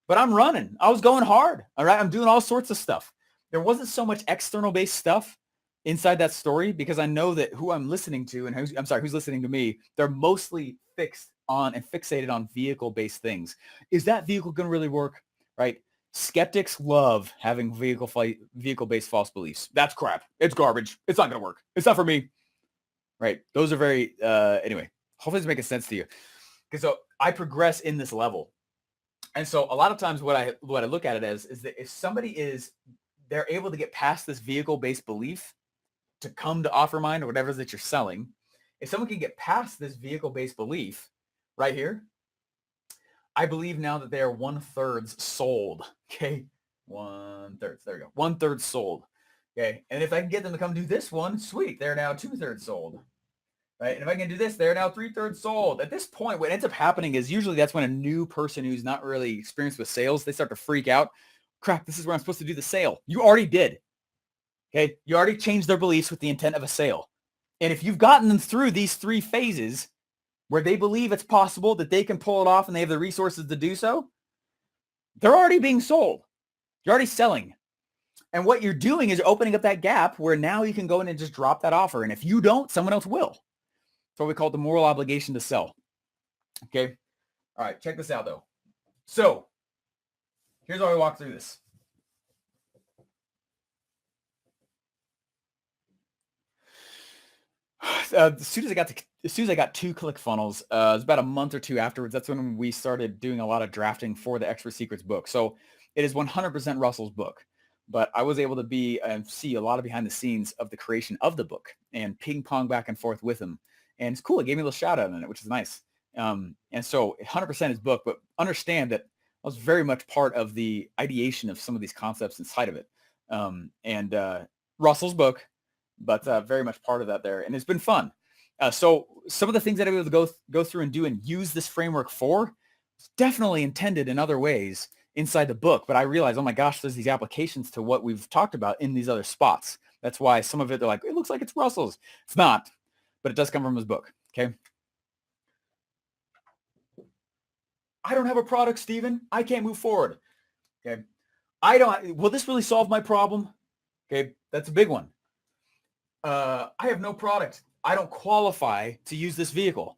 but I'm running. I was going hard. All right, I'm doing all sorts of stuff. There wasn't so much external-based stuff inside that story because I know that who I'm listening to and who's listening to me, they're mostly fixed on and fixated on vehicle-based things. Is that vehicle going to really work? Right? Skeptics love having vehicle-based false beliefs. That's crap. It's garbage. It's not going to work. It's not for me. Right? Those are very, anyway, hopefully it's making sense to you. Because so I progress in this level. And so a lot of times what I look at it as is that if somebody they're able to get past this vehicle-based belief to come to OfferMind or whatever that you're selling, if someone can get past this vehicle-based belief right here, I believe now that they are 1/3 sold. Okay. 1/3. There we go. 1/3 sold. Okay. And if I can get them to come do this one, sweet. They're now 2/3 sold. Right. And if I can do this, they're now 3/3 sold. At this point, what ends up happening is usually that's when a new person who's not really experienced with sales, they start to freak out. Crap, this is where I'm supposed to do the sale. You already did. Okay. You already changed their beliefs with the intent of a sale. And if you've gotten them through these 3 phases where they believe it's possible that they can pull it off and they have the resources to do so, they're already being sold. You're already selling. And what you're doing is opening up that gap where now you can go in and just drop that offer. And if you don't, someone else will. That's what we call the moral obligation to sell. Okay. All right. Check this out though. So here's how we walk through this. As soon as I got 2 ClickFunnels, it was about a month or 2 afterwards. That's when we started doing a lot of drafting for the Expert Secrets book. So it is 100% Russell's book. but I was able to be and see a lot of behind the scenes of the creation of the book and ping pong back and forth with him. And it's cool. It gave me a little shout out in it, which is nice. And so 100% his book, but understand that I was very much part of the ideation of some of these concepts inside of it. And Russell's book, but very much part of that there. And it's been fun. So some of the things that I'm able to go through and do and use this framework for is definitely intended in other ways inside the book. But I realized, oh my gosh, there's these applications to what we've talked about in these other spots. That's why some of it, they're like, it looks like it's Russell's. It's not, but it does come from his book. Okay. I don't have a product, Stephen. I can't move forward. Okay. Will this really solve my problem? Okay. That's a big one. I have no product. I don't qualify to use this vehicle.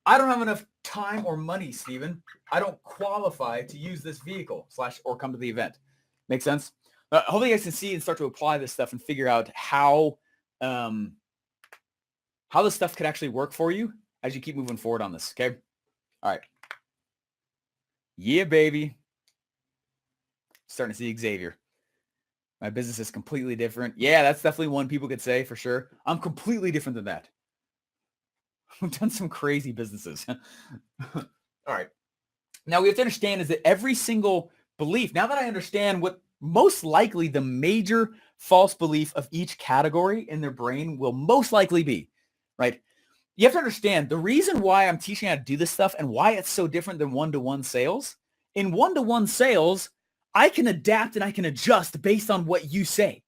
I don't have enough time or money, Stephen. I don't qualify to use this vehicle / or come to the event. Make sense? Hopefully you guys can see and start to apply this stuff and figure out how this stuff could actually work for you as you keep moving forward on this. Okay. All right. Yeah, baby. Starting to see Xavier. My business is completely different. Yeah, that's definitely one people could say for sure. I'm completely different than that. We've done some crazy businesses. All right. Now we have to understand is that every single belief, now that I understand what most likely the major false belief of each category in their brain will most likely be, right? You have to understand the reason why I'm teaching how to do this stuff and why it's so different than one-to-one sales. In one-to-one sales, I can adapt and I can adjust based on what you say,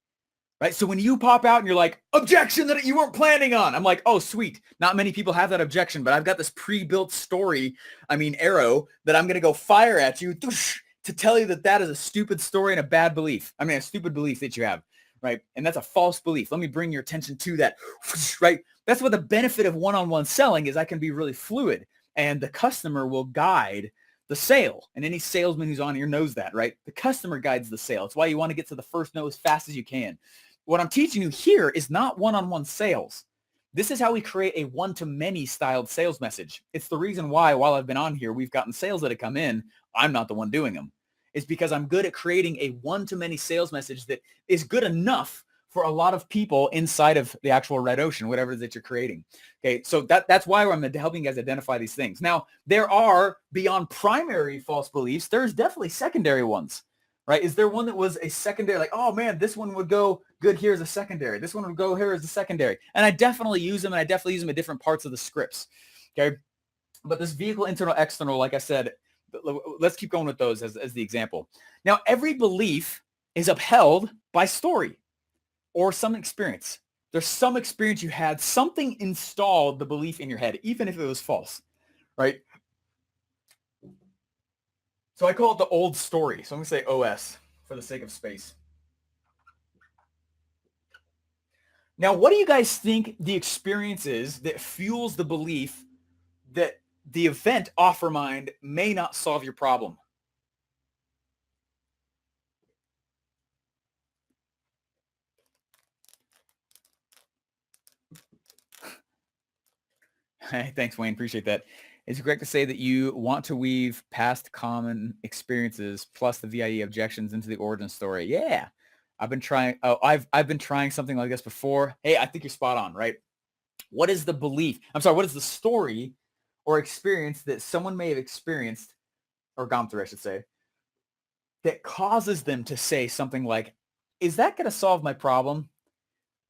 right? So when you pop out and you're like, objection that you weren't planning on, I'm like, oh, sweet. Not many people have that objection, but I've got this pre-built story, arrow that I'm going to go fire at you to tell you that that is a stupid story and a bad belief. A stupid belief that you have, right? And that's a false belief. Let me bring your attention to that, right? That's what the benefit of one-on-one selling is. I can be really fluid and the customer will guide the sale. And any salesman who's on here knows that, right? The customer guides the sale. It's why you want to get to the first no as fast as you can. What I'm teaching you here is not one-on-one sales. This is how we create a one-to-many styled sales message. It's the reason why while I've been on here, we've gotten sales that have come in. I'm not the one doing them. It's because I'm good at creating a one-to-many sales message that is good enough for a lot of people inside of the actual red ocean, whatever it is that you're creating. Okay, so that's why I'm helping you guys identify these things. Now, there are beyond primary false beliefs, there's definitely secondary ones, right? Is there one that was a secondary, like, oh man, this one would go good here as a secondary. This one would go here as a secondary. And I definitely use them, and I definitely use them in different parts of the scripts, okay? But this vehicle, internal, external, like I said, let's keep going with those as the example. Now, every belief is upheld by story or some experience. There's some experience you had, something installed the belief in your head, even if it was false, right? So I call it the old story. So I'm going to say OS for the sake of space. Now, what do you guys think the experience is that fuels the belief that the event OfferMind may not solve your problem? Hey, thanks, Wayne. Appreciate that. Is it correct to say that you want to weave past common experiences plus the VIE objections into the origin story? Yeah. I've been trying. Oh, I've been trying something like this before. Hey, I think you're spot on, right? What is the belief? I'm sorry. What is the story or experience that someone may have experienced or gone through, I should say, that causes them to say something like, is that going to solve my problem?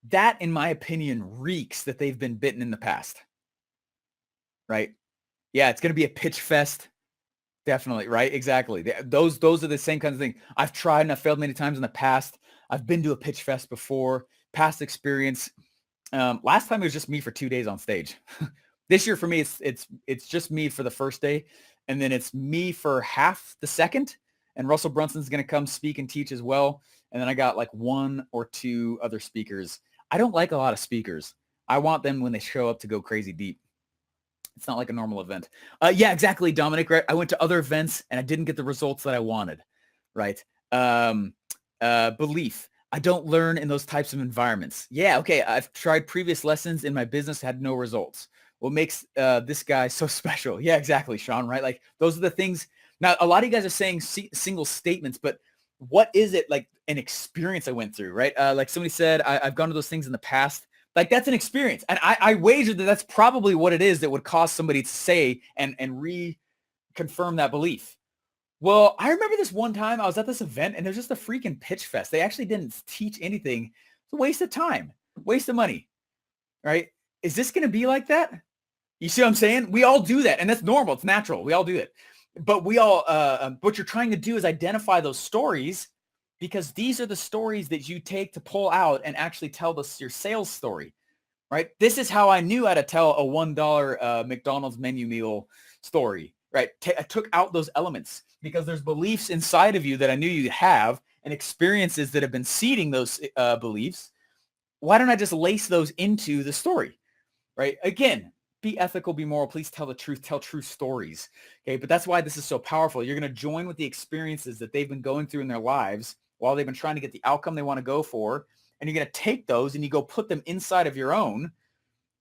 That, in my opinion, reeks that they've been bitten in the past. Right? Yeah, it's going to be a pitch fest. Definitely, right? Exactly. Those are the same kinds of things. I've tried and I've failed many times in the past. I've been to a pitch fest before, past experience. Last time it was just me for 2 days on stage. This year for me, it's just me for the first day, and then it's me for half the second, and Russell Brunson's going to come speak and teach as well. And then I got like 1 or 2 other speakers. I don't like a lot of speakers. I want them when they show up to go crazy deep. It's not like a normal event. Yeah, exactly, Dominic. Right? I went to other events and I didn't get the results that I wanted. Right? Belief. I don't learn in those types of environments. Yeah, okay. I've tried previous lessons in my business, had no results. What makes this guy so special? Yeah, exactly, Sean. Right? Like those are the things. Now, a lot of you guys are saying single statements, but what is it like? an experience I went through, right? Like somebody said, I've gone to those things in the past. Like that's an experience. And I wager that that's probably what it is that would cause somebody to say and reconfirm that belief. Well, I remember this one time I was at this event and it was just a freaking pitch fest. They actually didn't teach anything. It's a waste of time, waste of money, right? Is this going to be like that? You see what I'm saying? We all do that, and that's normal. It's natural. We all do it. But we all, what you're trying to do is identify those stories, because these are the stories that you take to pull out and actually tell your sales story, right? This is how I knew how to tell a $1 McDonald's menu meal story, right? I took out those elements because there's beliefs inside of you that I knew you have and experiences that have been seeding those beliefs. Why don't I just lace those into the story, right? Again, be ethical, be moral, please tell the truth, tell true stories. Okay. But that's why this is so powerful. You're going to join with the experiences that they've been going through in their lives while they've been trying to get the outcome they want to go for. And you're going to take those and you go put them inside of your own.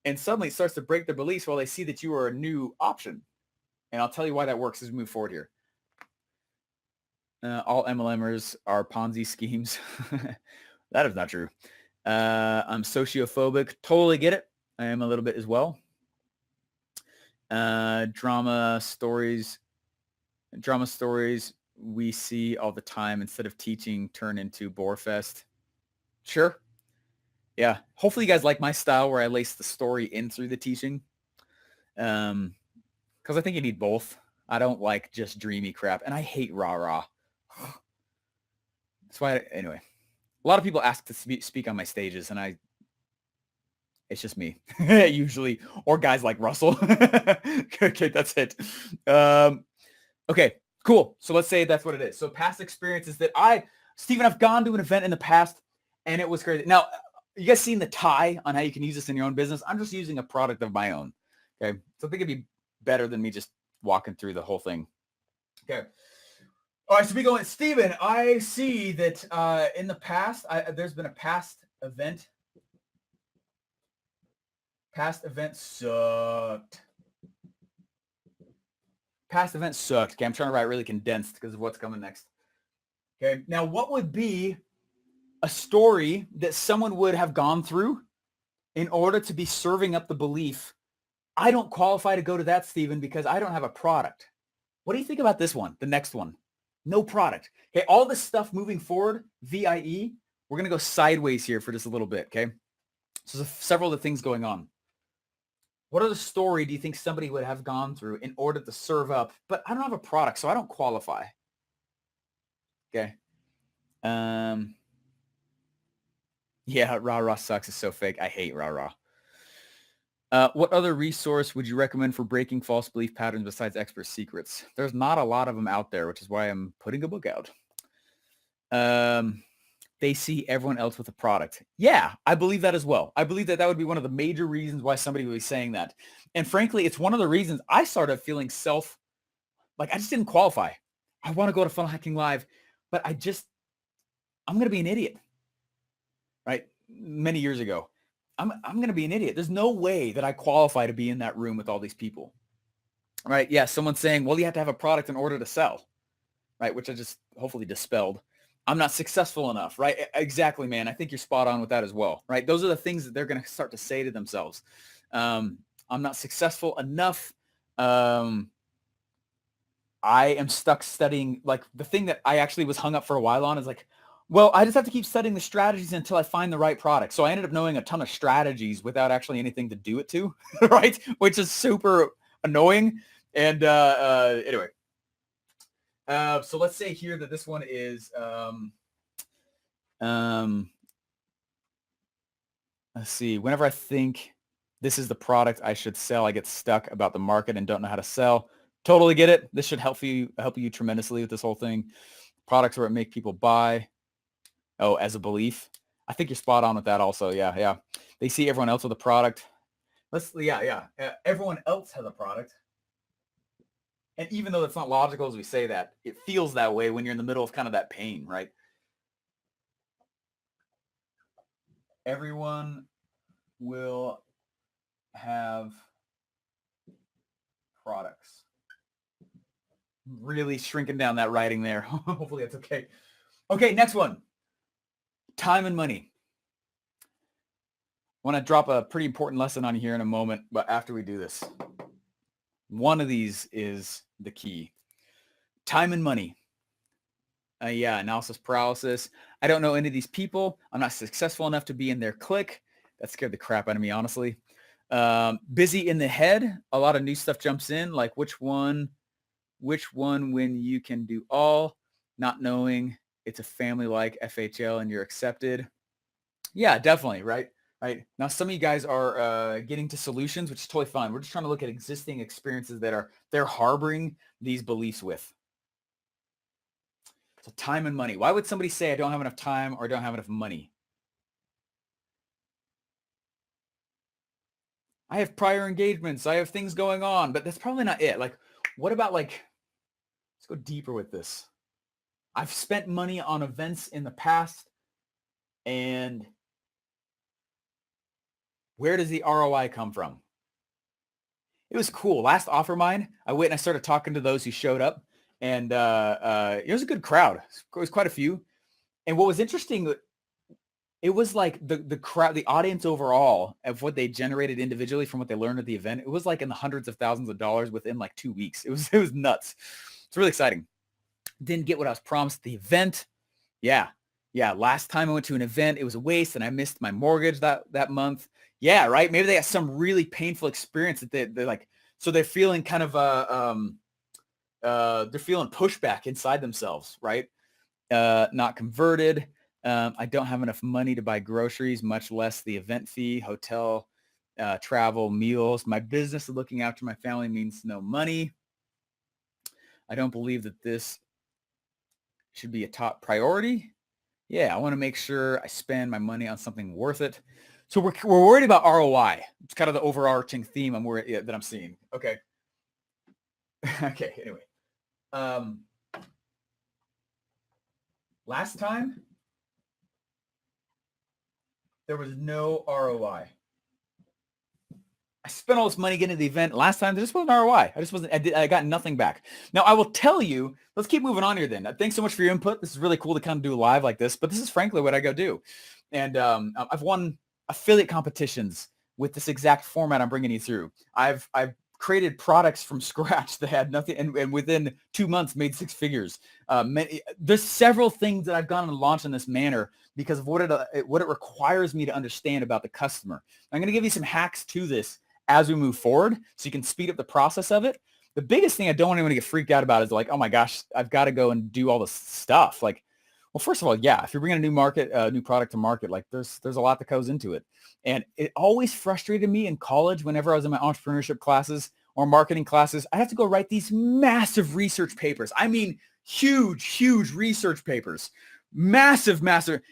And suddenly it starts to break their beliefs while they see that you are a new option. And I'll tell you why that works as we move forward here. All MLMers are Ponzi schemes. That is not true. I'm sociophobic. Totally get it. I am a little bit as well. Drama stories we see all the time instead of teaching turn into bore fest. Sure. Yeah. Hopefully you guys like my style where I lace the story in through the teaching. Because I think you need both. I don't like just dreamy crap, and I hate rah-rah. That's why, anyway, a lot of people ask to speak on my stages, and it's just me usually, or guys like Russell. Okay, that's it. Okay, cool. So let's say that's what it is. So past experiences that Stephen, I've gone to an event in the past and it was crazy. Now, you guys seen the tie on how you can use this in your own business? I'm just using a product of my own. Okay. So I think it'd be better than me just walking through the whole thing. Okay. All right. So we go in. Stephen, I see that in the past, there's been a past event. Past event sucked. Past event sucked. Okay, I'm trying to write really condensed because of what's coming next. Okay, now what would be a story that someone would have gone through in order to be serving up the belief, I don't qualify to go to that, Stephen, because I don't have a product. What do you think about this one, the next one? No product. Okay, all this stuff moving forward, VIE, we're going to go sideways here for just a little bit, okay? So there's several of the things going on. What other story do you think somebody would have gone through in order to serve up? But I don't have a product, so I don't qualify. Okay. Yeah, rah-rah sucks. It's so fake. I hate rah-rah. What other resource would you recommend for breaking false belief patterns besides Expert Secrets? There's not a lot of them out there, which is why I'm putting a book out. They see everyone else with a product. Yeah, I believe that as well. I believe that would be one of the major reasons why somebody would be saying that. And frankly, it's one of the reasons I started feeling I just didn't qualify. I want to go to Funnel Hacking Live, but I'm going to be an idiot, right? Many years ago, I'm going to be an idiot. There's no way that I qualify to be in that room with all these people, right? Yeah, someone's saying, well, you have to have a product in order to sell, right? Which I just hopefully dispelled. I'm not successful enough, right? Exactly, man. I think you're spot on with that as well, right? Those are the things that they're going to start to say to themselves. I'm not successful enough. I am stuck studying. Like the thing that I actually was hung up for a while on is like, well, I just have to keep studying the strategies until I find the right product. So I ended up knowing a ton of strategies without actually anything to do it to, right? Which is super annoying. And anyway. So let's say here that this one is, let's see, whenever I think this is the product I should sell, I get stuck about the market and don't know how to sell. Totally get it. This should help you tremendously with this whole thing. Products where it make people buy. Oh, as a belief. I think you're spot on with that also. Yeah. Yeah. They see everyone else with a product. Everyone else has a product. And even though it's not logical as we say that, it feels that way when you're in the middle of kind of that pain, right? Everyone will have products. Really shrinking down that writing there. Hopefully that's okay. Okay, next one. time and money. I want to drop a pretty important lesson on you here in a moment, but after we do this, one of these is the key. Time and money. Analysis paralysis. I don't know any of these people. I'm not successful enough to be in their clique. That scared the crap out of me, honestly. Busy in the head. A lot of new stuff jumps in, like which one when you can do all, not knowing it's a family like FHL and you're accepted. Yeah, definitely, right? Right. Now, some of you guys are getting to solutions, which is totally fine. We're just trying to look at existing experiences that they're harboring these beliefs with. So time and money. Why would somebody say I don't have enough time or I don't have enough money? I have prior engagements. I have things going on, but that's probably not it. Like, what about let's go deeper with this. I've spent money on events in the past, and where does the ROI come from? It was cool. Last OfferMind, I went and I started talking to those who showed up. And it was a good crowd. It was quite a few. And what was interesting, it was like the crowd, the audience overall of what they generated individually from what they learned at the event. It was like in the hundreds of thousands of dollars within like 2 weeks. It was nuts. It's really exciting. Didn't get what I was promised at the event. Yeah. Last time I went to an event, it was a waste and I missed my mortgage that month. Yeah. Right. Maybe they had some really painful experience that they're like, so they're feeling kind of they're feeling pushback inside themselves, right? Not converted. I don't have enough money to buy groceries, much less the event fee, hotel, travel, meals. My business of looking after my family means no money. I don't believe that this should be a top priority. Yeah, I want to make sure I spend my money on something worth it. So we're worried about ROI. It's kind of the overarching theme that I'm seeing. Okay. Okay. Anyway. Last time, there was no ROI. I spent all this money getting to the event. Last time, there just wasn't ROI. I got nothing back. Now, I will tell you, let's keep moving on here then. Thanks so much for your input. This is really cool to kind of do live like this, but this is frankly what I go do. And I've won affiliate competitions with this exact format I'm bringing you through. I've created products from scratch that had nothing, and within 2 months made 6 figures. There's several things that I've gone and launched in this manner because of what it requires me to understand about the customer. I'm going to give you some hacks to this as we move forward so you can speed up the process of it. The biggest thing I don't want anyone to get freaked out about is like, oh my gosh, I've got to go and do all this stuff. Like, well, first of all, yeah, if you're bringing a new product to market, like there's a lot that goes into it. And it always frustrated me in college whenever I was in my entrepreneurship classes or marketing classes. I have to go write these massive research papers. I mean, huge research papers, massive.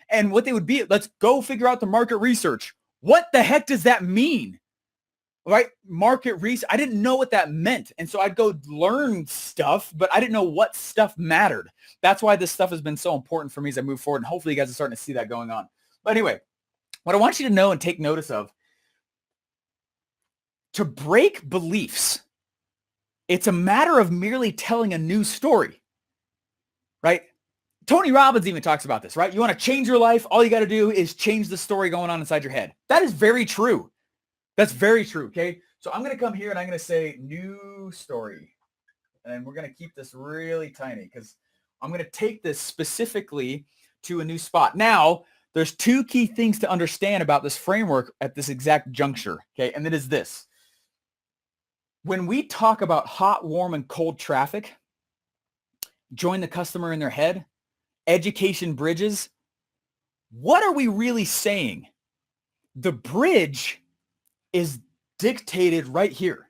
And what they would be, let's go figure out the market research. What the heck does that mean? Right? Market research. I didn't know what that meant. And so I'd go learn stuff, but I didn't know what stuff mattered. That's why this stuff has been so important for me as I move forward. And hopefully you guys are starting to see that going on. But anyway, what I want you to know and take notice of, to break beliefs, it's a matter of merely telling a new story, right? Tony Robbins even talks about this, right? You want to change your life. All you got to do is change the story going on inside your head. That is very true. That's very true. Okay. So I'm going to come here and I'm going to say new story. And we're going to keep this really tiny because I'm going to take this specifically to a new spot. Now, there's 2 key things to understand about this framework at this exact juncture. Okay. And it is this. When we talk about hot, warm, and cold traffic, join the customer in their head, education bridges, what are we really saying? The bridge is dictated right here.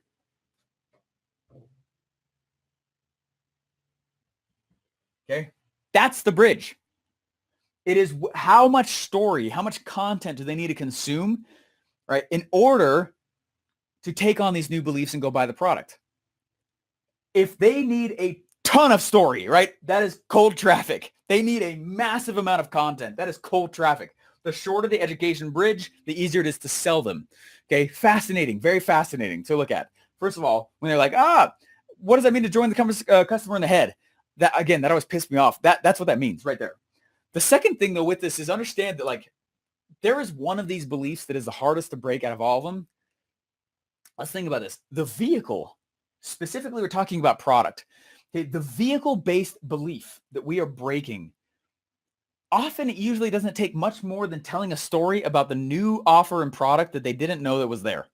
Okay. That's the bridge. It is how much story, how much content do they need to consume, right, in order to take on these new beliefs and go buy the product. If they need a ton of story, right, that is cold traffic. They need a massive amount of content. That is cold traffic. The shorter the education bridge, the easier it is to sell them. Okay, fascinating, very fascinating to look at. First of all, when they're like, what does that mean to join the customer in the head? That, again, that always pissed me off. That's what that means right there. The second thing though with this is understand that like there is one of these beliefs that is the hardest to break out of all of them. Let's think about this. The vehicle, specifically we're talking about product. Okay, the vehicle-based belief that we are breaking, often it usually doesn't take much more than telling a story about the new offer and product that they didn't know that was there.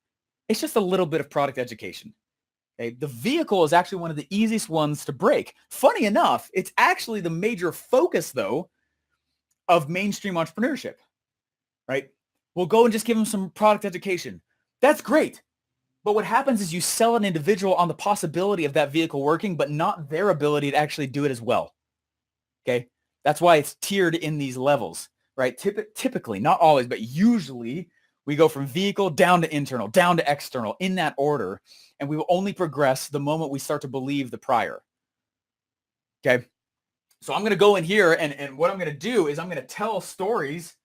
It's just a little bit of product education. Okay, the vehicle is actually one of the easiest ones to break. Funny enough, it's actually the major focus though of mainstream entrepreneurship, right? We'll go and just give them some product education. That's great. But what happens is you sell an individual on the possibility of that vehicle working, but not their ability to actually do it as well. Okay. That's why it's tiered in these levels, right? Typically, not always, but usually we go from vehicle down to internal, down to external in that order. And we will only progress the moment we start to believe the prior. Okay. So I'm going to go in here and what I'm going to do is I'm going to tell stories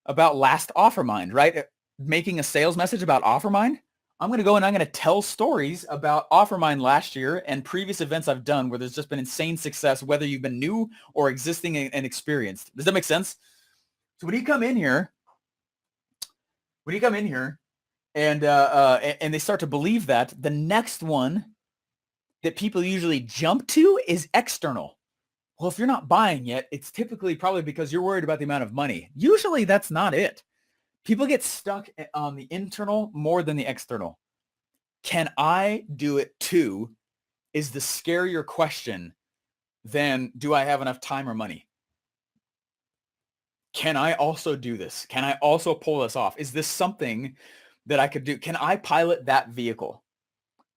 about last OfferMind, right? Making a sales message about OfferMind. I'm going to go and I'm going to tell stories about OfferMind last year and previous events I've done where there's just been insane success, whether you've been new or existing and experienced. Does that make sense? So when you come in here and they start to believe that, the next one that people usually jump to is external. Well, if you're not buying yet, it's typically probably because you're worried about the amount of money. Usually that's not it. People get stuck on the internal more than the external. Can I do it too? Is the scarier question than do I have enough time or money? Can I also do this? Can I also pull this off? Is this something that I could do? Can I pilot that vehicle?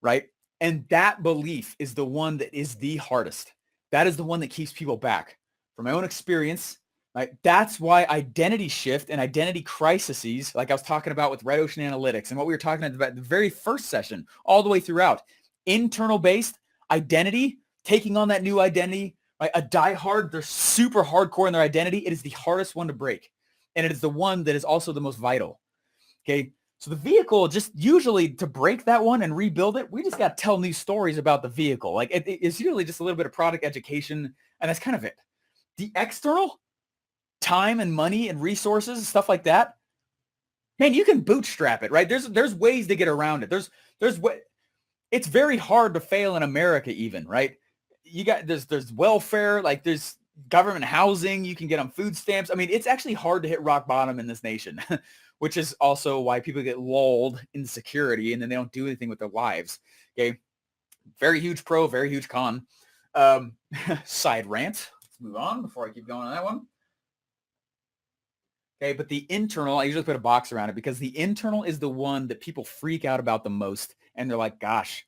Right? And that belief is the one that is the hardest. That is the one that keeps people back. From my own experience, right? That's why identity shift and identity crises, like I was talking about with Red Ocean Analytics and what we were talking about in the very first session, all the way throughout, internal based identity, taking on that new identity, right? A diehard, they're super hardcore in their identity. It is the hardest one to break. And it is the one that is also the most vital. Okay. So the vehicle, just usually to break that one and rebuild it, we just got to tell new stories about the vehicle. Like it's usually just a little bit of product education, and that's kind of it. The external, time and money and resources and stuff like that, man, you can bootstrap it, right? There's ways to get around it. There's it's very hard to fail in America even, right? There's welfare, like there's government housing, you can get on food stamps. I mean, it's actually hard to hit rock bottom in this nation. Which is also why people get lulled in security and then they don't do anything with their lives. Okay. Very huge pro, very huge con. Side rant. Let's move on before I keep going on that one. Okay. But the internal, I usually put a box around it because the internal is the one that people freak out about the most. And they're like, gosh,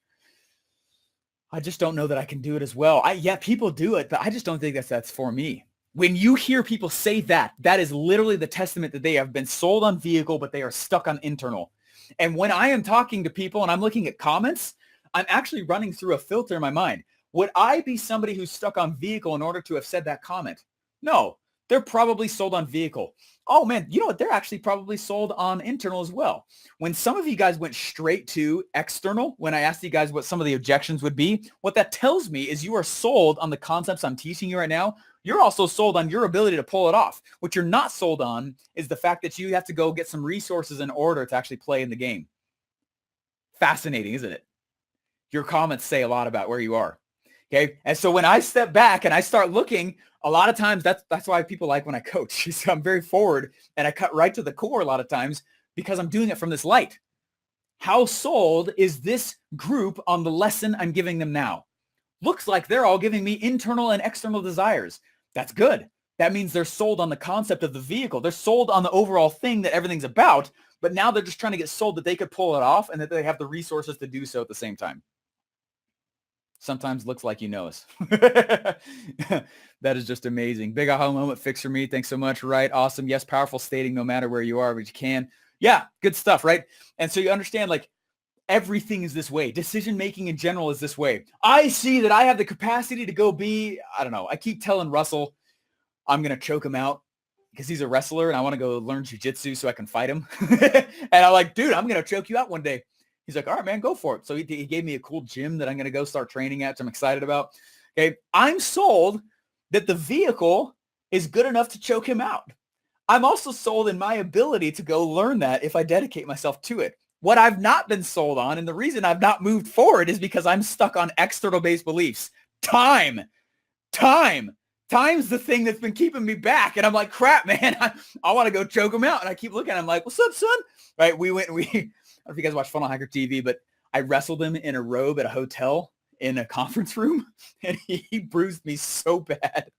I just don't know that I can do it as well. Yeah, people do it, but I just don't think that's for me. When you hear people say that, that is literally the testament that they have been sold on vehicle, but they are stuck on internal. And when I am talking to people and I'm looking at comments, I'm actually running through a filter in my mind. Would I be somebody who's stuck on vehicle in order to have said that comment? No, they're probably sold on vehicle. Oh man, you know what? They're actually probably sold on internal as well. When some of you guys went straight to external, when I asked you guys what some of the objections would be, what that tells me is you are sold on the concepts I'm teaching you right now. You're also sold on your ability to pull it off. What you're not sold on is the fact that you have to go get some resources in order to actually play in the game. Fascinating, isn't it? Your comments say a lot about where you are. Okay. And so when I step back and I start looking, a lot of times that's why people like when I coach. So I'm very forward and I cut right to the core a lot of times because I'm doing it from this light. How sold is this group on the lesson I'm giving them now? Looks like they're all giving me internal and external desires. That's good. That means they're sold on the concept of the vehicle. They're sold on the overall thing that everything's about, but now they're just trying to get sold that they could pull it off and that they have the resources to do so at the same time. Sometimes looks like you know us. That is just amazing. Big aha moment fix for me. Thanks so much. Right. Awesome. Yes. Powerful stating no matter where you are, but you can. Yeah. Good stuff. Right. And so you understand like everything is this way. Decision-making in general is this way. I see that I have the capacity to go be, I don't know. I keep telling Russell, I'm going to choke him out because he's a wrestler and I want to go learn jiu-jitsu so I can fight him. And I'm like, dude, I'm going to choke you out one day. He's like, all right, man, go for it. So he gave me a cool gym that I'm going to go start training at, which I'm excited about. Okay. I'm sold that the vehicle is good enough to choke him out. I'm also sold in my ability to go learn that if I dedicate myself to it. What I've not been sold on, and the reason I've not moved forward, is because I'm stuck on external-based beliefs. Time's the thing that's been keeping me back. And I'm like, crap, man, I want to go choke him out. And I keep looking at him like, what's up, son? Right? I don't know if you guys watch Funnel Hacker TV, but I wrestled him in a robe at a hotel in a conference room, and he bruised me so bad.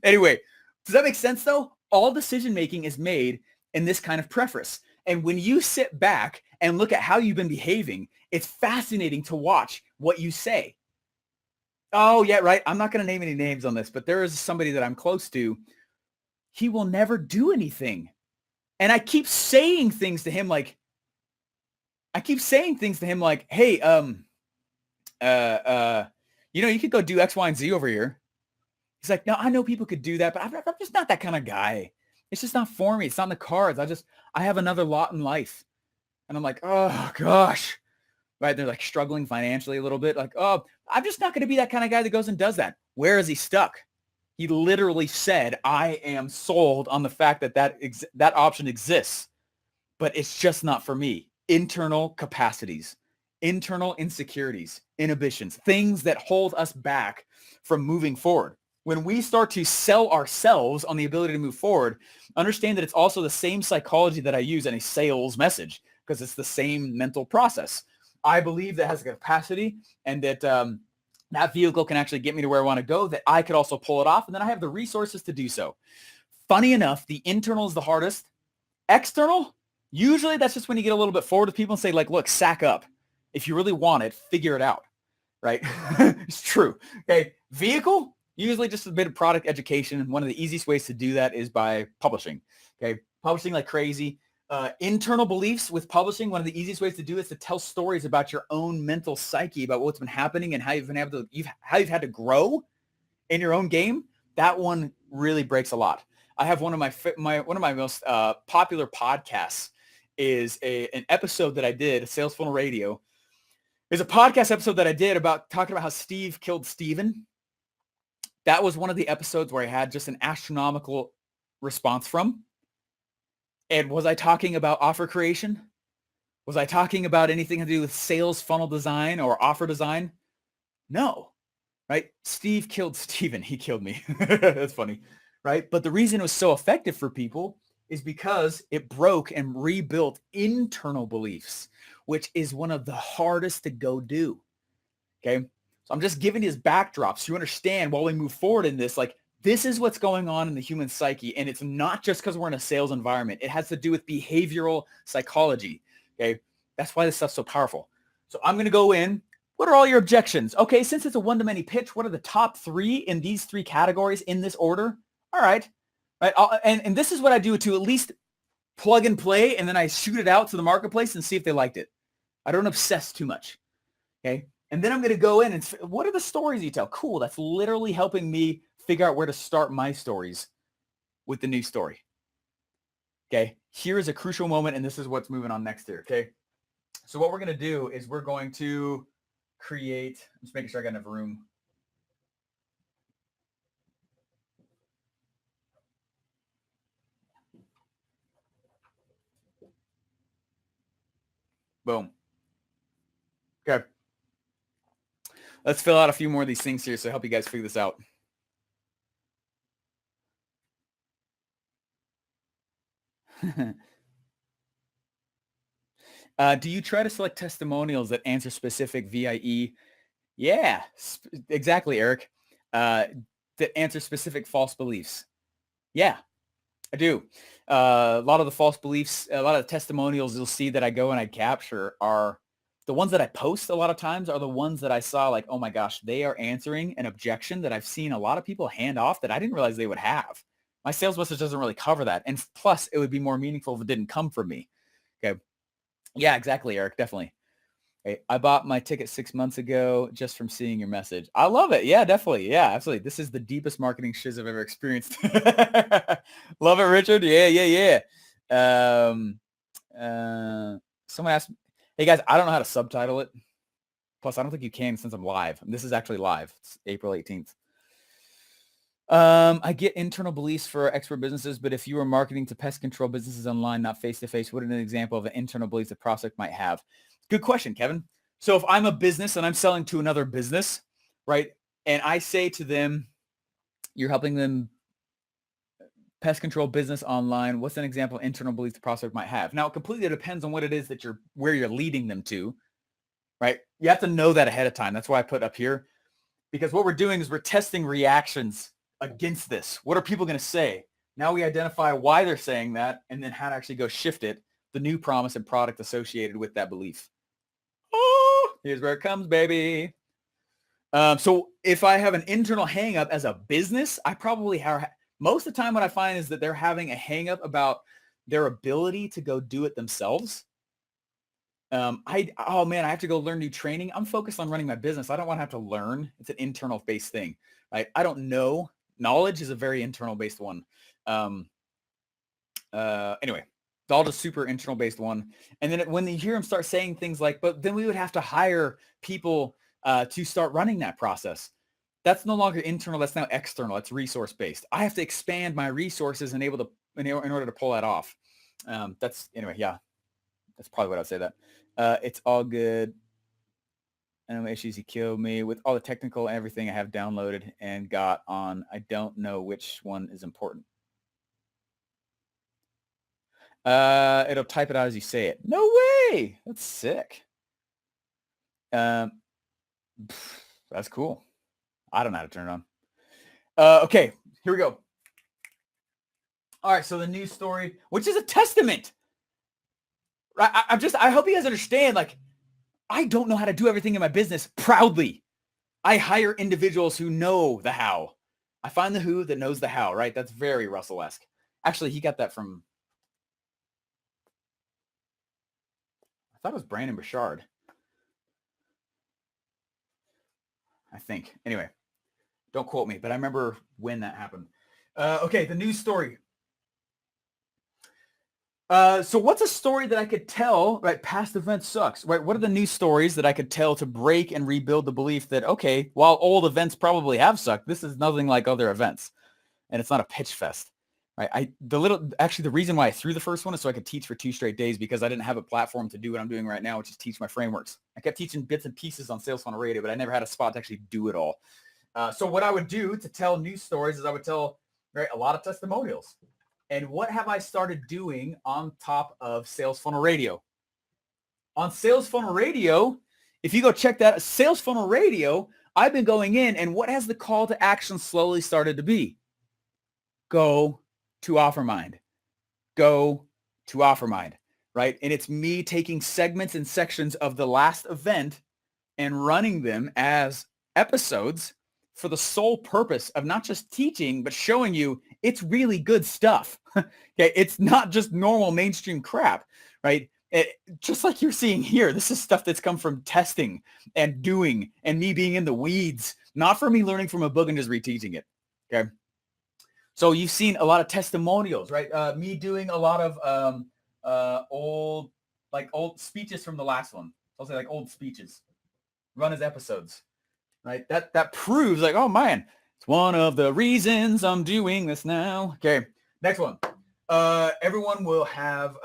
Anyway, does that make sense though? All decision-making is made in this kind of preface. And when you sit back and look at how you've been behaving, it's fascinating to watch what you say. Oh, yeah, right. I'm not going to name any names on this, but there is somebody that I'm close to. He will never do anything. And I keep saying things to him like, hey, you could go do X, Y, and Z over here. He's like, no, I know people could do that, but I'm just not that kind of guy. It's just not for me. It's not in the cards. I have another lot in life. And I'm like, oh gosh. Right. They're like struggling financially a little bit. Like, oh, I'm just not going to be that kind of guy that goes and does that. Where is he stuck? He literally said, I am sold on the fact that option exists, but it's just not for me. Internal capacities, internal insecurities, inhibitions, things that hold us back from moving forward. When we start to sell ourselves on the ability to move forward, understand that it's also the same psychology that I use in a sales message, because it's the same mental process. I believe that has a capacity, and that that vehicle can actually get me to where I want to go, that I could also pull it off, and then I have the resources to do so. Funny enough, the internal is the hardest. External, usually that's just when you get a little bit forward with people and say, like, look, sack up. If you really want it, figure it out, right? It's true. Okay, vehicle, usually just a bit of product education. And one of the easiest ways to do that is by publishing. Okay, publishing like crazy. Internal beliefs with publishing, one of the easiest ways to do it is to tell stories about your own mental psyche, about what's been happening and how you've had to grow in your own game. That one really breaks a lot. I have one of my most popular podcasts is an episode that I did, Sales Funnel Radio. There's a podcast episode that I did about talking about how Steve killed Steven. That was one of the episodes where I had just an astronomical response from. And was I talking about offer creation? Was I talking about anything to do with sales funnel design or offer design? No, right? Steve killed Steven. He killed me. That's funny, right? But the reason it was so effective for people is because it broke and rebuilt internal beliefs, which is one of the hardest to go do. Okay. So I'm just giving you this backdrop so you understand while we move forward in this, like, this is what's going on in the human psyche. And it's not just because we're in a sales environment. It has to do with behavioral psychology. Okay. That's why this stuff's so powerful. So I'm going to go in. What are all your objections? Okay. Since it's a one-to-many pitch, what are the top 3 in these 3 categories in this order? All right. Right. And this is what I do to at least plug and play. And then I shoot it out to the marketplace and see if they liked it. I don't obsess too much. Okay. And then I'm going to go in and what are the stories you tell? Cool. That's literally helping me figure out where to start my stories with the new story. Okay. Here is a crucial moment, and this is what's moving on next here. Okay. So what we're going to do is we're going to create, I'm just making sure I got enough room. Boom. Okay. Let's fill out a few more of these things here so help you guys figure this out. Do you try to select testimonials that answer specific VIE? Yeah, exactly, Eric. That answer specific false beliefs. Yeah, I do. A lot of the false beliefs, a lot of the testimonials you'll see that I go and I capture are the ones that I post a lot of times are the ones that I saw like, oh my gosh, they are answering an objection that I've seen a lot of people hand off that I didn't realize they would have. My sales message doesn't really cover that. And plus, it would be more meaningful if it didn't come from me. Okay. Yeah, exactly, Eric. Definitely. Okay. I bought my ticket 6 months ago just from seeing your message. I love it. Yeah, definitely. Yeah, absolutely. This is the deepest marketing shiz I've ever experienced. Love it, Richard. Yeah. Someone asked, hey guys, I don't know how to subtitle it. Plus, I don't think you can since I'm live. This is actually live. It's April 18th. I get internal beliefs for expert businesses, but if you were marketing to pest control businesses online, not face-to-face, what is an example of an internal belief the prospect might have? Good question, Kevin. So if I'm a business and I'm selling to another business, right, and I say to them, you're helping them pest control business online, what's an example of internal belief the prospect might have? Now, it completely depends on what it is that where you're leading them to, right? You have to know that ahead of time. That's why I put up here, because what we're doing is we're testing reactions against this. What are people going to say? Now we identify why they're saying that and then how to actually go shift it, the new promise and product associated with that belief. Oh, here's where it comes, baby. So if I have an internal hang up as a business, I probably have, most of the time what I find is that they're having a hang up about their ability to go do it themselves. Oh man, I have to go learn new training. I'm focused on running my business. I don't want to have to learn. It's an internal based thing, right? I don't know. Knowledge is a very internal based one. Anyway, it's all just super internal based one. And then when you hear them start saying things like, but then we would have to hire people to start running that process. That's no longer internal. That's now external. It's resource based. I have to expand my resources and in order to pull that off. Anyway, yeah, that's probably what I'd say that. It's all good. I know issues. He killed me with all the technical and everything I have downloaded and got on. I don't know which one is important. It'll type it out as you say it. No way. That's sick. That's cool. I don't know how to turn it on. Okay, here we go. All right, so the news story, which is a testament. I hope you guys understand, like, I don't know how to do everything in my business proudly. I hire individuals who know the how. I find the who that knows the how, right? That's very Russell-esque. Actually, he got that from, I thought it was Brandon Bouchard. I think. Anyway, don't quote me, but I remember when that happened. Okay, the news story. So what's a story that I could tell, right? Past events sucks, right? What are the news stories that I could tell to break and rebuild the belief that, okay, while old events probably have sucked, this is nothing like other events. And it's not a pitch fest, right? The reason why I threw the first one is so I could teach for 2 straight days, because I didn't have a platform to do what I'm doing right now, which is teach my frameworks. I kept teaching bits and pieces on Sales Funnel Radio, but I never had a spot to actually do it all. So what I would do to tell news stories is I would tell, right, a lot of testimonials. And what have I started doing on top of Sales Funnel Radio? On Sales Funnel Radio, if you go check that, Sales Funnel Radio, I've been going in, and what has the call to action slowly started to be? Go to OfferMind. Go to OfferMind, right? And it's me taking segments and sections of the last event and running them as episodes for the sole purpose of not just teaching, but showing you it's really good stuff. Okay, it's not just normal mainstream crap, right? Just like you're seeing here, this is stuff that's come from testing and doing and me being in the weeds, not from me learning from a book and just reteaching it. Okay. So you've seen a lot of testimonials, right? Me doing a lot of old speeches from the last one. I'll say like old speeches, run as episodes, right? That proves like, oh man, it's one of the reasons I'm doing this now. Okay, next one. Everyone will have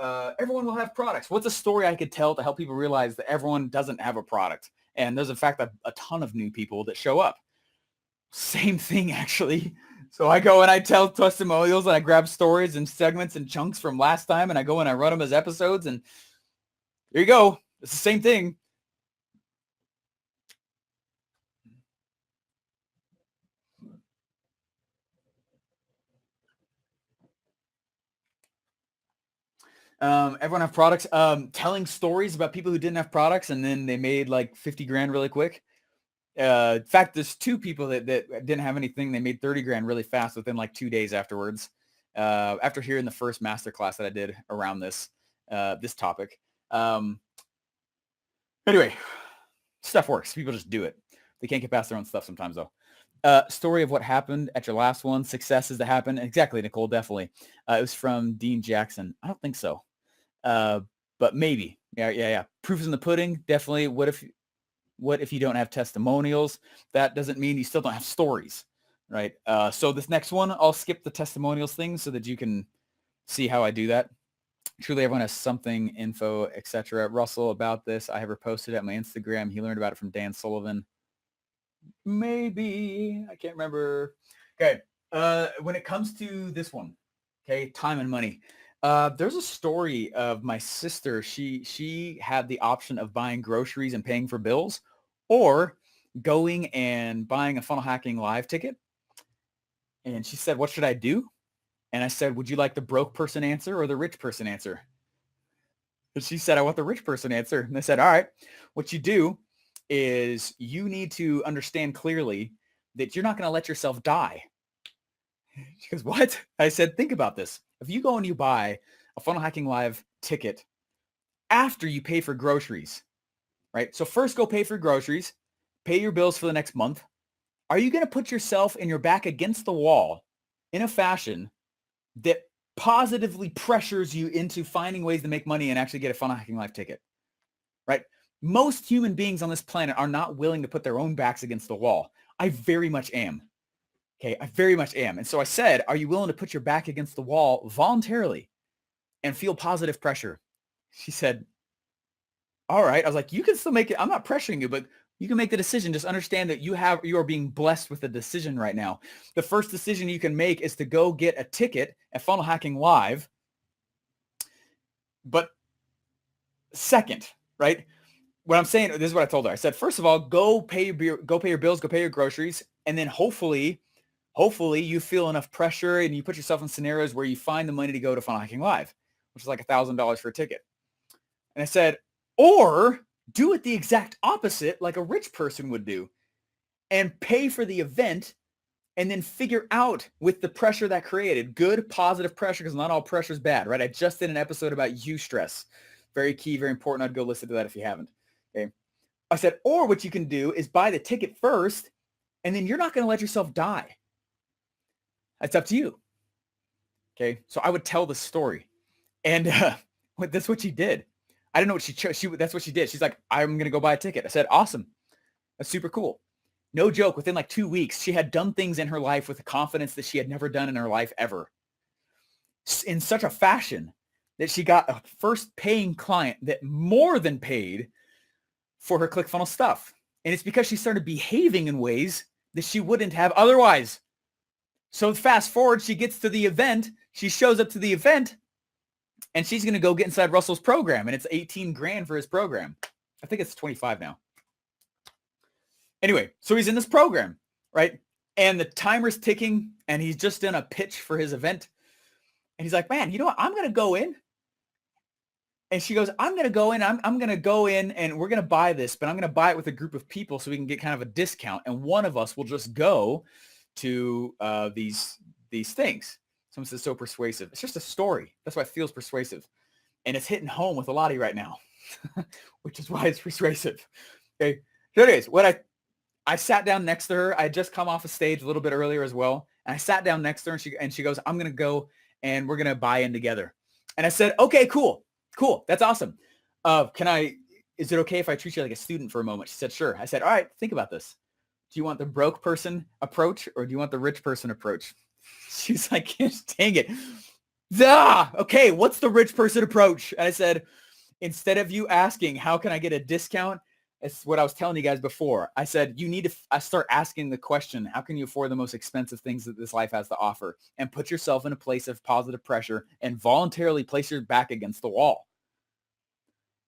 products. What's a story I could tell to help people realize that everyone doesn't have a product? And there's in fact a ton of new people that show up. Same thing, actually. So I go and I tell testimonials and I grab stories and segments and chunks from last time and I go and I run them as episodes, and there you go. It's the same thing. Everyone have products. Telling stories about people who didn't have products and then they made like 50 grand really quick. In fact, there's 2 people that didn't have anything. They made 30 grand really fast within like 2 days afterwards. After hearing the first masterclass that I did around this topic. Anyway, stuff works. People just do it. They can't get past their own stuff sometimes though. Story of what happened at your last one. Successes that happened. Exactly, Nicole. Definitely. It was from Dean Jackson. I don't think so. But maybe. Yeah. Proof is in the pudding. Definitely. What if you don't have testimonials? That doesn't mean you still don't have stories. right? So this next one, I'll skip the testimonials thing so that you can see how I do that. Truly, everyone has something, info, etc. Russell, about this, I have reposted it on my Instagram. He learned about it from Dan Sullivan. Maybe. I can't remember. Okay. When it comes to this one, okay, time and money. There's a story of my sister. She had the option of buying groceries and paying for bills, or going and buying a Funnel Hacking Live ticket. And she said, what should I do? And I said, would you like the broke person answer or the rich person answer? And she said, I want the rich person answer. And I said, all right, what you do is you need to understand clearly that you're not going to let yourself die. She goes, what? I said, think about this. If you go and you buy a Funnel Hacking Live ticket after you pay for groceries, right? So first go pay for groceries, pay your bills for the next month. Are you going to put yourself and your back against the wall in a fashion that positively pressures you into finding ways to make money and actually get a Funnel Hacking Live ticket, right? Most human beings on this planet are not willing to put their own backs against the wall. I very much am. Okay, I very much am. And so I said, are you willing to put your back against the wall voluntarily and feel positive pressure? She said, all right. I was like, you can still make it. I'm not pressuring you, but you can make the decision. Just understand that you are being blessed with the decision right now. The first decision you can make is to go get a ticket at Funnel Hacking Live. But second, right? What I'm saying, this is what I told her. I said, first of all, go pay your bills, go pay your groceries. And then hopefully you feel enough pressure and you put yourself in scenarios where you find the money to go to Funnel Hacking Live, which is like $1,000 for a ticket. And I said, or do it the exact opposite, like a rich person would do, and pay for the event and then figure out with the pressure that created, good, positive pressure, because not all pressure is bad, right? I just did an episode about eustress. Very key, very important. I'd go listen to that if you haven't. Okay. I said, or what you can do is buy the ticket first, and then you're not going to let yourself die. That's up to you. Okay. So I would tell the story. And that's what she did. I didn't know what she chose. That's what she did. She's like, I'm going to go buy a ticket. I said, awesome. That's super cool. No joke. Within like 2 weeks, she had done things in her life with a confidence that she had never done in her life ever. In such a fashion that she got a first paying client that more than paid for her ClickFunnels stuff. And it's because she started behaving in ways that she wouldn't have otherwise. So fast forward, she gets to the event. She shows up to the event. And she's going to go get inside Russell's program. And it's 18 grand for his program. I think it's 25 now. Anyway, so he's in this program, right? And the timer's ticking and he's just done a pitch for his event. And he's like, man, you know what? I'm going to go in. And she goes, I'm going to go in. I'm going to go in and we're going to buy this, but I'm going to buy it with a group of people so we can get kind of a discount. And one of us will just go to these things. Someone says so persuasive. It's just a story. That's why it feels persuasive. And it's hitting home with a Lottie right now, which is why it's persuasive. Okay. So anyways, I sat down next to her. I had just come off a stage a little bit earlier as well. And I sat down next to her and she goes, I'm going to go and we're going to buy in together. And I said, okay, cool. That's awesome. Is it okay if I treat you like a student for a moment? She said, sure. I said, all right, think about this. Do you want the broke person approach or do you want the rich person approach? She's like, dang it. Okay, what's the rich person approach? And I said, instead of you asking, how can I get a discount? It's what I was telling you guys before. I said, you need to start asking the question, how can you afford the most expensive things that this life has to offer? And put yourself in a place of positive pressure and voluntarily place your back against the wall.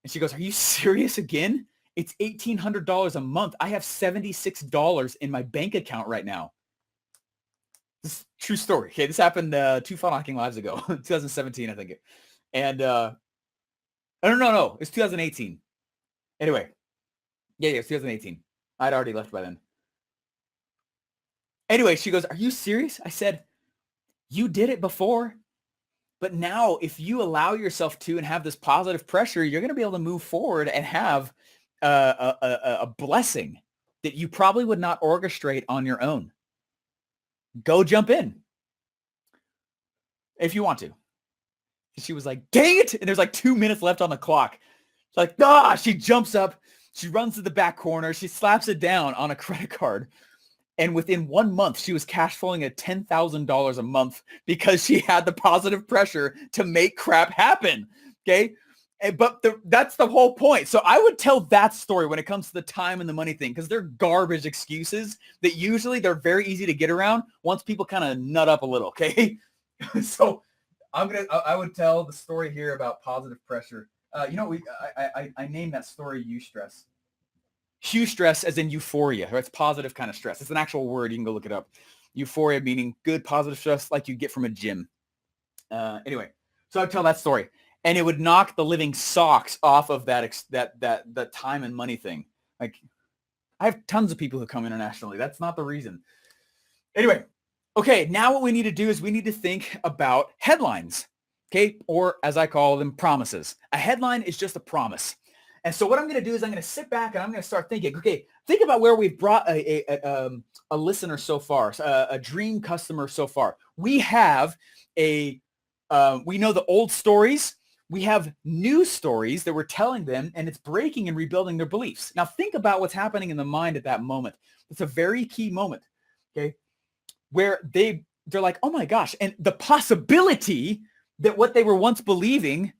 And she goes, are you serious again? It's $1,800 a month. I have $76 in my bank account right now. This is a true story. Okay, this happened 2 Funnel Hacking Lives ago, 2017, I think. And no, it's 2018. Anyway, yeah, it's 2018. I'd already left by then. Anyway, she goes, are you serious? I said, you did it before. But now if you allow yourself to and have this positive pressure, you're going to be able to move forward and have a blessing that you probably would not orchestrate on your own. Go jump in if you want to. She was like, dang it. And there's like 2 minutes left on the clock. She's like, she jumps up. She runs to the back corner. She slaps it down on a credit card. And within 1 month, she was cash flowing at $10,000 a month because she had the positive pressure to make crap happen. Okay. But that's the whole point. So I would tell that story when it comes to the time and the money thing, because they're garbage excuses that usually they're very easy to get around once people kind of nut up a little. Okay. So I would tell the story here about positive pressure. I named that story eustress. Eustress as in euphoria, right? It's positive kind of stress. It's an actual word. You can go look it up. Euphoria meaning good positive stress like you get from a gym. Anyway, so I'd tell that story, and it would knock the living socks off of that time and money thing. Like, I have tons of people who come internationally. That's not the reason. Anyway, okay, now what we need to do is we need to think about headlines, okay? Or as I call them, promises. A headline is just a promise. And so what I'm going to do is I'm going to sit back and I'm going to start thinking, okay, think about where we've brought a listener so far, a dream customer so far. We have we know the old stories. We have new stories that we're telling them, and it's breaking and rebuilding their beliefs. Now think about what's happening in the mind at that moment. It's a very key moment, okay, where they're like, oh my gosh, and the possibility that what they were once believing,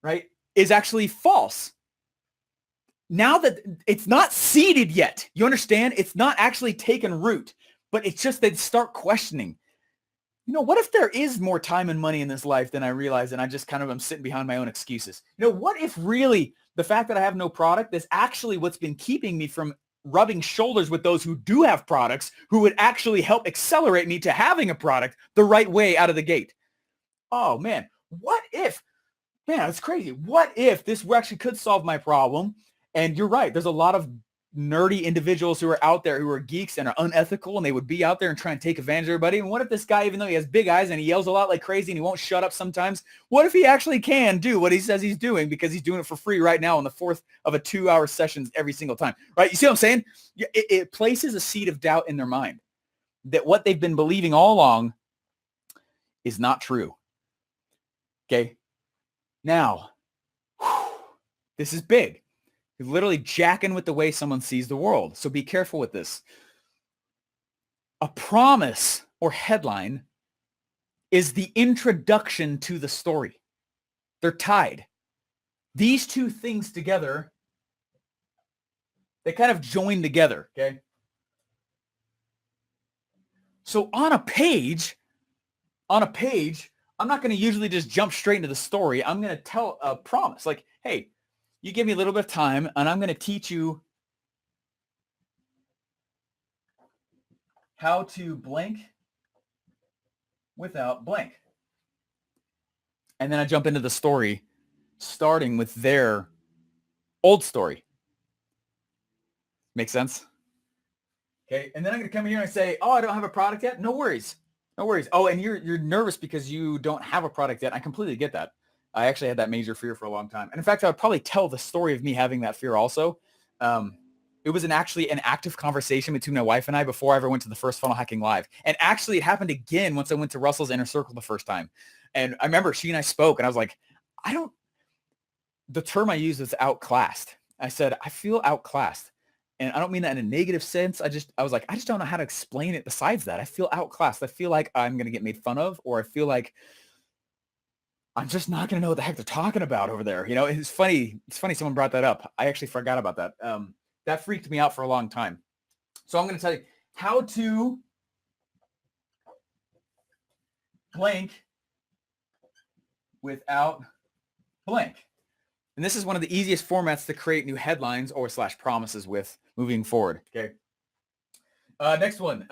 right, is actually false. Now that it's not seeded yet, you understand? It's not actually taken root, but it's just they start questioning, what if there is more time and money in this life than I realize, and I just kind of am sitting behind my own excuses? What if really the fact that I have no product is actually what's been keeping me from rubbing shoulders with those who do have products, who would actually help accelerate me to having a product the right way out of the gate? Oh man, what if, man, it's crazy. What if this actually could solve my problem? And you're right. There's a lot of nerdy individuals who are out there who are geeks and are unethical, and they would be out there and try and take advantage of everybody. And what if this guy, even though he has big eyes and he yells a lot like crazy and he won't shut up sometimes, what if he actually can do what he says he's doing because he's doing it for free right now on the 4th of a 2-hour sessions every single time, right? You see what I'm saying? It places a seed of doubt in their mind that what they've been believing all along is not true. Okay. Now, this is big. You're literally jacking with the way someone sees the world. So be careful with this. A promise or headline is the introduction to the story. They're tied. These two things together, they kind of join together, okay? So on a page, I'm not going to usually just jump straight into the story. I'm going to tell a promise like, hey, you give me a little bit of time and I'm going to teach you how to blank without blank. And then I jump into the story, starting with their old story. Make sense? Okay. And then I'm going to come here and say, oh, I don't have a product yet. No worries. No worries. Oh, and you're nervous because you don't have a product yet. I completely get that. I actually had that major fear for a long time. And in fact, I would probably tell the story of me having that fear also. It was actually an active conversation between my wife and I before I ever went to the first Funnel Hacking Live. And actually it happened again once I went to Russell's Inner Circle the first time. And I remember she and I spoke and I was like, the term I used was outclassed. I said, I feel outclassed. And I don't mean that in a negative sense. I was like, I just don't know how to explain it besides that. I feel outclassed. I feel like I'm going to get made fun of, or I feel like I'm just not going to know what the heck they're talking about over there. It's funny. It's funny someone brought that up. I actually forgot about that. That freaked me out for a long time. So I'm going to tell you how to blank without blank. And this is one of the easiest formats to create new headlines or / promises with moving forward. Okay. Next one,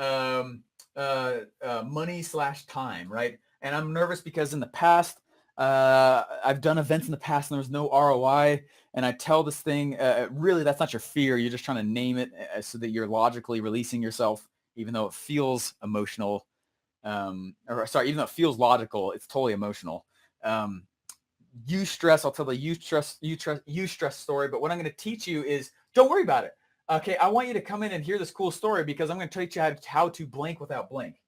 money / time, right? And I'm nervous because in the past, I've done events in the past and there was no ROI. And I tell this thing, really, that's not your fear. You're just trying to name it so that you're logically releasing yourself, even though it feels emotional. Even though it feels logical, it's totally emotional. Eustress, I'll tell the eustress story. But what I'm going to teach you is don't worry about it. Okay, I want you to come in and hear this cool story because I'm going to teach you how to blank without blank.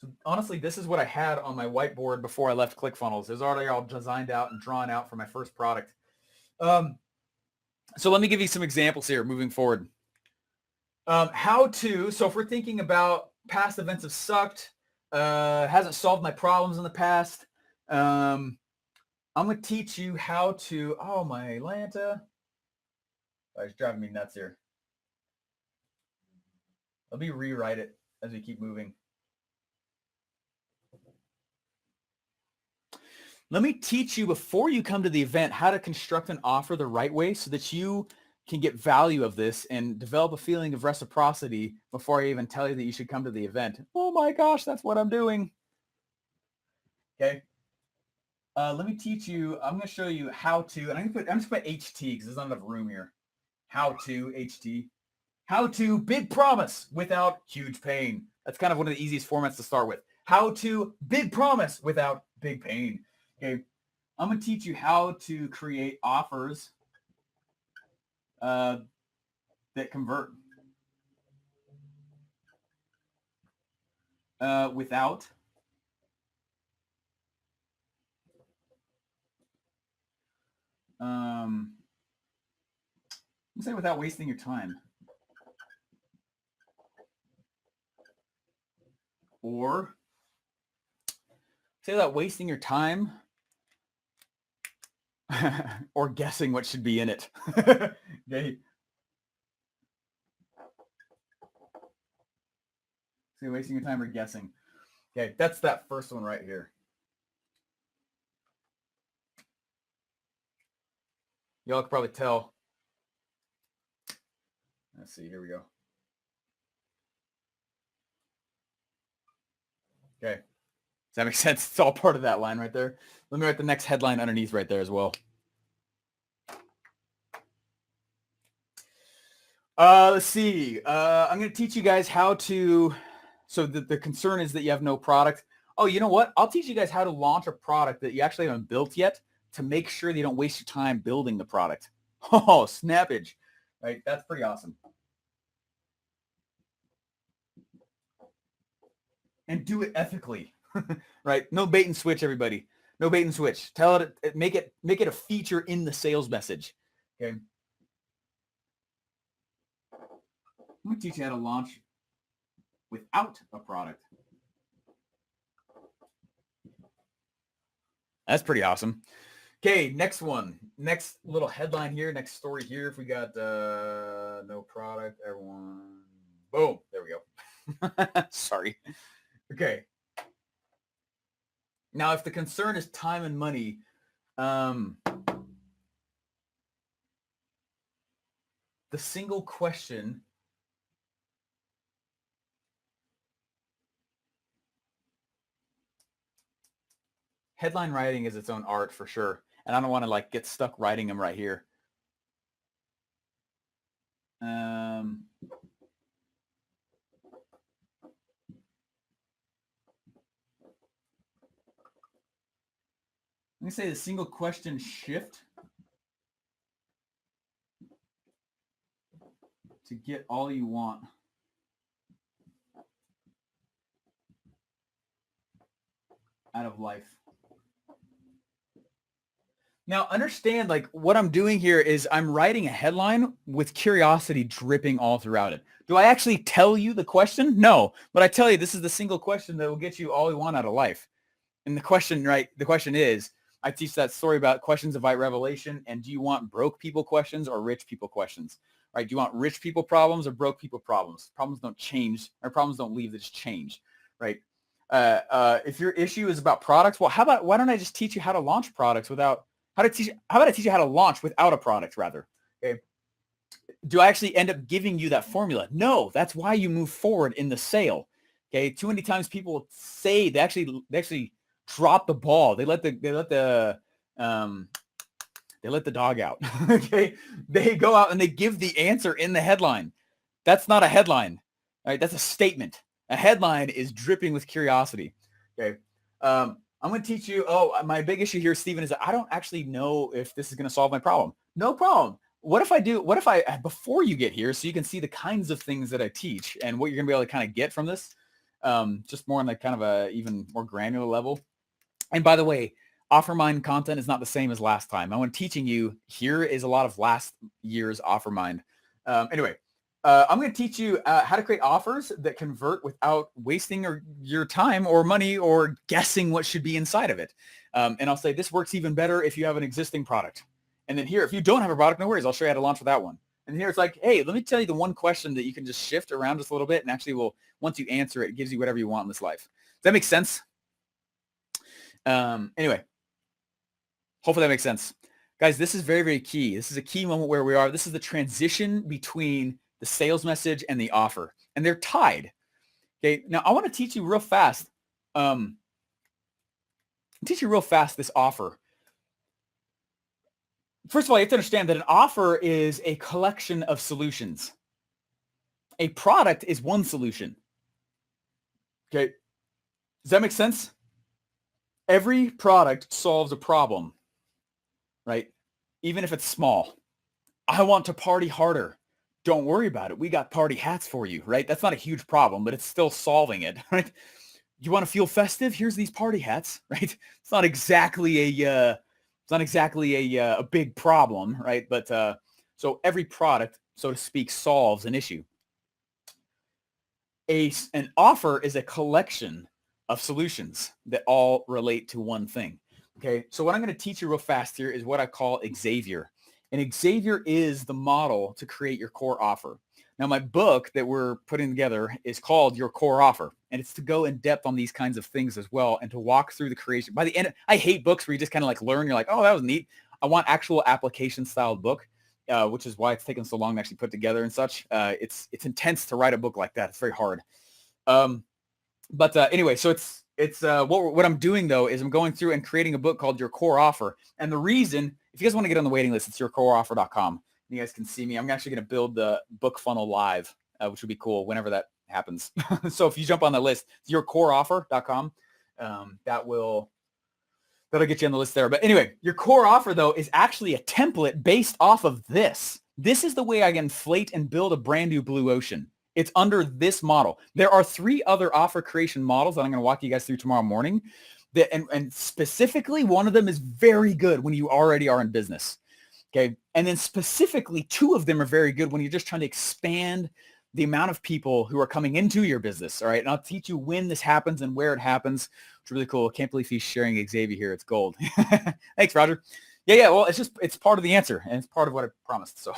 So honestly, this is what I had on my whiteboard before I left ClickFunnels. It was already all designed out and drawn out for my first product. So let me give you some examples here moving forward. So if we're thinking about past events have sucked, hasn't solved my problems in the past, I'm going to teach you how to, oh, my Atlanta. Oh, it's driving me nuts here. Let me rewrite it as we keep moving. Let me teach you before you come to the event how to construct an offer the right way so that you can get value of this and develop a feeling of reciprocity before I even tell you that you should come to the event. Oh my gosh, that's what I'm doing. Okay. Let me teach you. I'm going to show you how to, and I'm just put HT because there's not enough room here. How to HT. How to big promise without huge pain. That's kind of one of the easiest formats to start with. How to big promise without big pain. Okay. I'm going to teach you how to create offers that convert without let's say without wasting your time. Or say without wasting your time or guessing what should be in it. Okay. So you're wasting your time or guessing. Okay, that's that first one right here. Y'all can probably tell. Let's see, here we go. Okay. Does that make sense? It's all part of that line right there. Let me write the next headline underneath right there as well. Let's see. I'm going to teach you guys how to, so the concern is that you have no product. Oh, you know what? I'll teach you guys how to launch a product that you actually haven't built yet to make sure that you don't waste your time building the product. Oh, snappage, right? That's pretty awesome. And do it ethically, right? No bait and switch, everybody. No bait and switch. Tell it, make it a feature in the sales message. Okay. I'm going to teach you how to launch without a product. That's pretty awesome. Okay, next one. Next little headline here. Next story here. If we got no product, everyone. Boom. There we go. Sorry. Okay. Now, if the concern is time and money, the single question headline writing is its own art for sure. And I don't want to like get stuck writing them right here. Let me say the single question shift to get all you want. Out of life. Now understand, like what I'm doing here is I'm writing a headline with curiosity dripping all throughout it. Do I actually tell you the question? No, but I tell you this is the single question that will get you all you want out of life. And the question, right? The question is, I teach that story about questions invite revelation. And do you want broke people questions or rich people questions? Right? Do you want rich people problems or broke people problems? Problems don't change, or problems don't leave, they just change, right? If your issue is about products, well, why don't I just teach you how to launch products without, how about I teach you how to launch without a product rather? Okay. Do I actually end up giving you that formula? No, that's why you move forward in the sale. Okay. Too many times people say they actually drop the ball. They let the dog out. Okay. They go out and they give the answer in the headline. That's not a headline, right? That's a statement. A headline is dripping with curiosity. Okay. I'm going to teach you. Oh, my big issue here, Stephen, is that I don't actually know if this is going to solve my problem. No problem. What if I, before you get here, so you can see the kinds of things that I teach and what you're going to be able to kind of get from this. just more on the kind of a even more granular level. And by the way, OfferMind content is not the same as last time. I'm teaching you, here is a lot of last year's OfferMind. Anyway, I'm going to teach you how to create offers that convert without wasting your time or money or guessing what should be inside of it. And I'll say this works even better if you have an existing product. And then here, if you don't have a product, no worries. I'll show you how to launch with that one. And here it's like, hey, let me tell you the one question that you can just shift around just a little bit, and actually once you answer it, it gives you whatever you want in this life. Does that make sense? Anyway, hopefully that makes sense. Guys, this is very, very key. This is a key moment where we are. This is the transition between the sales message and the offer, and they're tied. Okay, now I want to teach you real fast. This offer. First of all, you have to understand that an offer is a collection of solutions. A product is one solution. Okay, does that make sense? Every product solves a problem, right? Even if it's small. I want to party harder. Don't worry about it. We got party hats for you, right? That's not a huge problem, but it's still solving it, right? You want to feel festive? Here's these party hats, right? It's not exactly a big problem, right? But so every product, so to speak, solves an issue. An offer is a collection of solutions that all relate to one thing. Okay, so what I'm going to teach you real fast here is what I call Xavier. And Xavier is the model to create your core offer. Now, my book that we're putting together is called Your Core Offer. And it's to go in depth on these kinds of things as well and to walk through the creation. By the end, I hate books where you just kind of like learn. You're like, oh, that was neat. I want actual application style book, which is why it's taken so long to actually put together and such. It's intense to write a book like that. It's very hard. Anyway, so what I'm doing though is I'm going through and creating a book called Your Core Offer. And the reason, if you guys want to get on the waiting list, it's yourcoreoffer.com. You guys can see me. I'm actually going to build the book funnel live, which would be cool whenever that happens. So if you jump on the list, yourcoreoffer.com, that'll get you on the list there. But anyway, your core offer though is actually a template based off of this. This is the way I can inflate and build a brand new blue ocean. It's under this model. There are 3 other offer creation models that I'm going to walk you guys through tomorrow morning. And specifically, one of them is very good when you already are in business. Okay. And then specifically 2 of them are very good when you're just trying to expand the amount of people who are coming into your business. All right. And I'll teach you when this happens and where it happens. It's really cool. Can't believe he's sharing Xavier here. It's gold. Thanks, Roger. Yeah. Well, it's part of the answer and it's part of what I promised. So,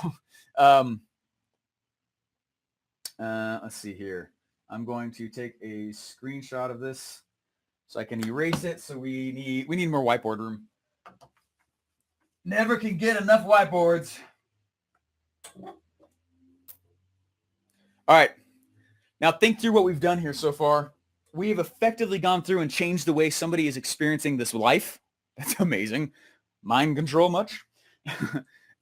let's see here. I'm going to take a screenshot of this so I can erase it. So we need more whiteboard room. Never can get enough whiteboards. All right. Now think through what we've done here so far. We have effectively gone through and changed the way somebody is experiencing this life. That's amazing. Mind control much?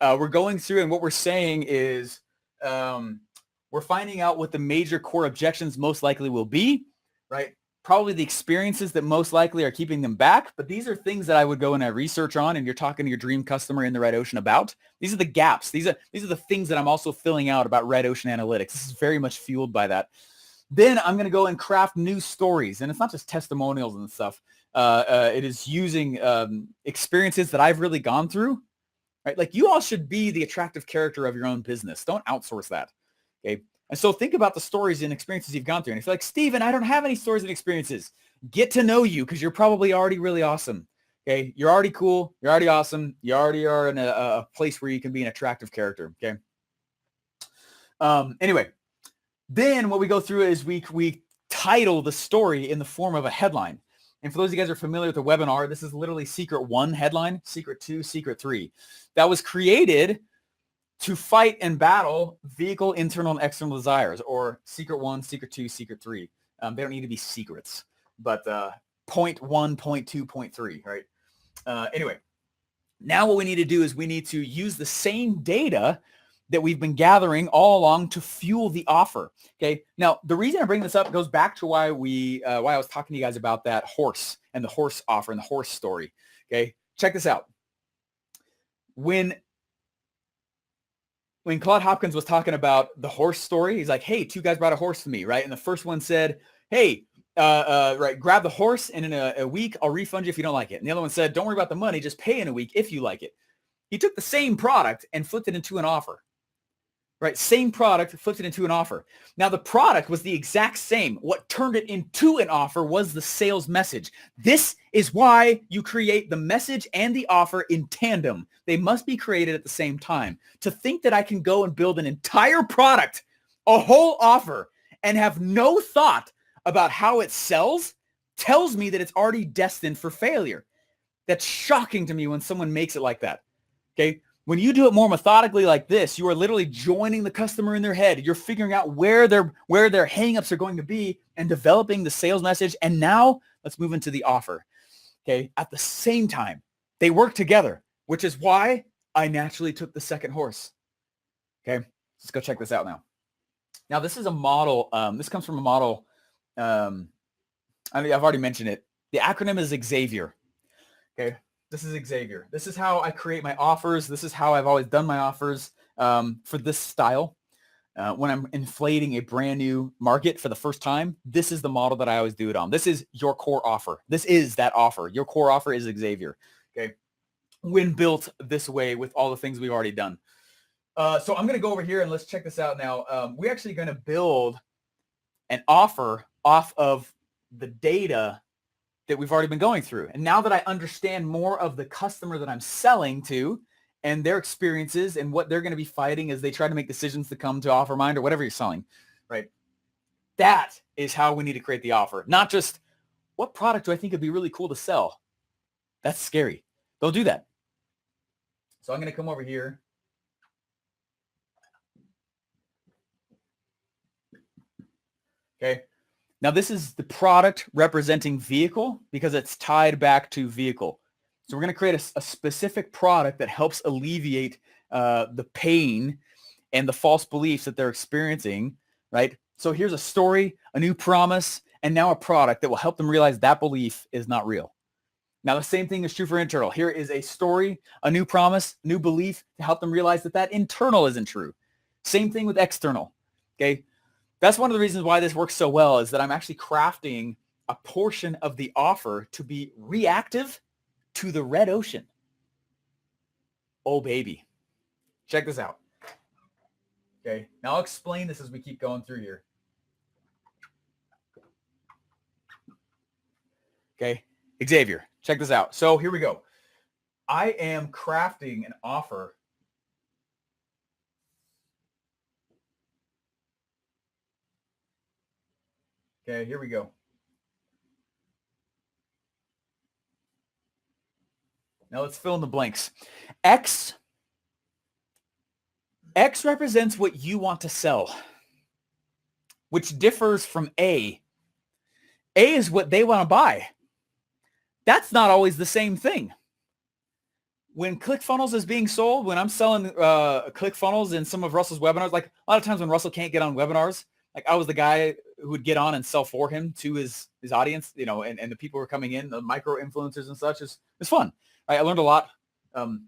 We're going through and what we're saying is we're finding out what the major core objections most likely will be, right? Probably the experiences that most likely are keeping them back. But these are things that I would go and research on, and you're talking to your dream customer in the Red Ocean about. These are the gaps. These are the things that I'm also filling out about Red Ocean Analytics. This is very much fueled by that. Then I'm going to go and craft new stories. And it's not just testimonials and stuff. It is using experiences that I've really gone through, right? Like you all should be the attractive character of your own business. Don't outsource that. Okay. And so think about the stories and experiences you've gone through. And if you're like, Steven, I don't have any stories and experiences, get to know you because you're probably already really awesome. Okay. You're already cool. You're already awesome. You already are in a place where you can be an attractive character. Okay. Anyway, then what we go through is we title the story in the form of a headline. And for those of you guys who are familiar with the webinar, this is literally Secret 1 headline, Secret 2, Secret 3. That was created to fight and battle vehicle internal and external desires, or Secret 1, Secret 2, Secret 3. They don't need to be secrets, but point 1, point 2, point 3, right? Anyway, now what we need to do is we need to use the same data that we've been gathering all along to fuel the offer. Okay. Now, the reason I bring this up goes back to why I was talking to you guys about that horse and the horse offer and the horse story. Okay. Check this out. When Claude Hopkins was talking about the horse story, he's like, hey, 2 guys brought a horse to me, right? And the first one said, hey, right, grab the horse and in a week, I'll refund you if you don't like it. And the other one said, don't worry about the money, just pay in a week if you like it. He took the same product and flipped it into an offer. Right? Same product, flipped it into an offer. Now the product was the exact same. What turned it into an offer was the sales message. This is why you create the message and the offer in tandem. They must be created at the same time. To think that I can go and build an entire product, a whole offer, and have no thought about how it sells tells me that it's already destined for failure. That's shocking to me when someone makes it like that. Okay. When you do it more methodically like this, you are literally joining the customer in their head. You're figuring out where their hangups are going to be and developing the sales message. And now let's move into the offer. Okay. At the same time, they work together, which is why I naturally took the second horse. Okay. Let's go check this out now. Now this is a model. This comes from a model. I've already mentioned it. The acronym is Xavier. Okay. This is Xavier. This is how I create my offers. This is how I've always done my offers for this style. When I'm inflating a brand new market for the first time, this is the model that I always do it on. This is your core offer. This is that offer. Your core offer is Xavier. Okay. When built this way with all the things we've already done. So I'm going to go over here and let's check this out now. We're actually going to build an offer off of the data that we've already been going through. And now that I understand more of the customer that I'm selling to and their experiences and what they're going to be fighting as they try to make decisions to come to OfferMind or whatever you're selling, right? That is how we need to create the offer. Not just what product do I think would be really cool to sell? That's scary. Don't do that. So I'm going to come over here. Okay. Now this is the product representing vehicle because it's tied back to vehicle. So we're going to create a specific product that helps alleviate the pain and the false beliefs that they're experiencing, right? So here's a story, a new promise, and now a product that will help them realize that belief is not real. Now the same thing is true for internal. Here is a story, a new promise, new belief to help them realize that that internal isn't true. Same thing with external, okay? That's one of the reasons why this works so well is that I'm actually crafting a portion of the offer to be reactive to the red ocean. Oh, baby. Check this out. Okay. Now I'll explain this as we keep going through here. Okay. Xavier, check this out. So here we go. I am crafting an offer. Okay, here we go. Now let's fill in the blanks. X represents what you want to sell, which differs from A. A is what they want to buy. That's not always the same thing. When ClickFunnels is being sold, when I'm selling ClickFunnels in some of Russell's webinars, like a lot of times when Russell can't get on webinars, like I was the guy who would get on and sell for him to his audience, you know, and the people who are coming in, the micro influencers and such. It's fun. Right? I learned a lot. I'm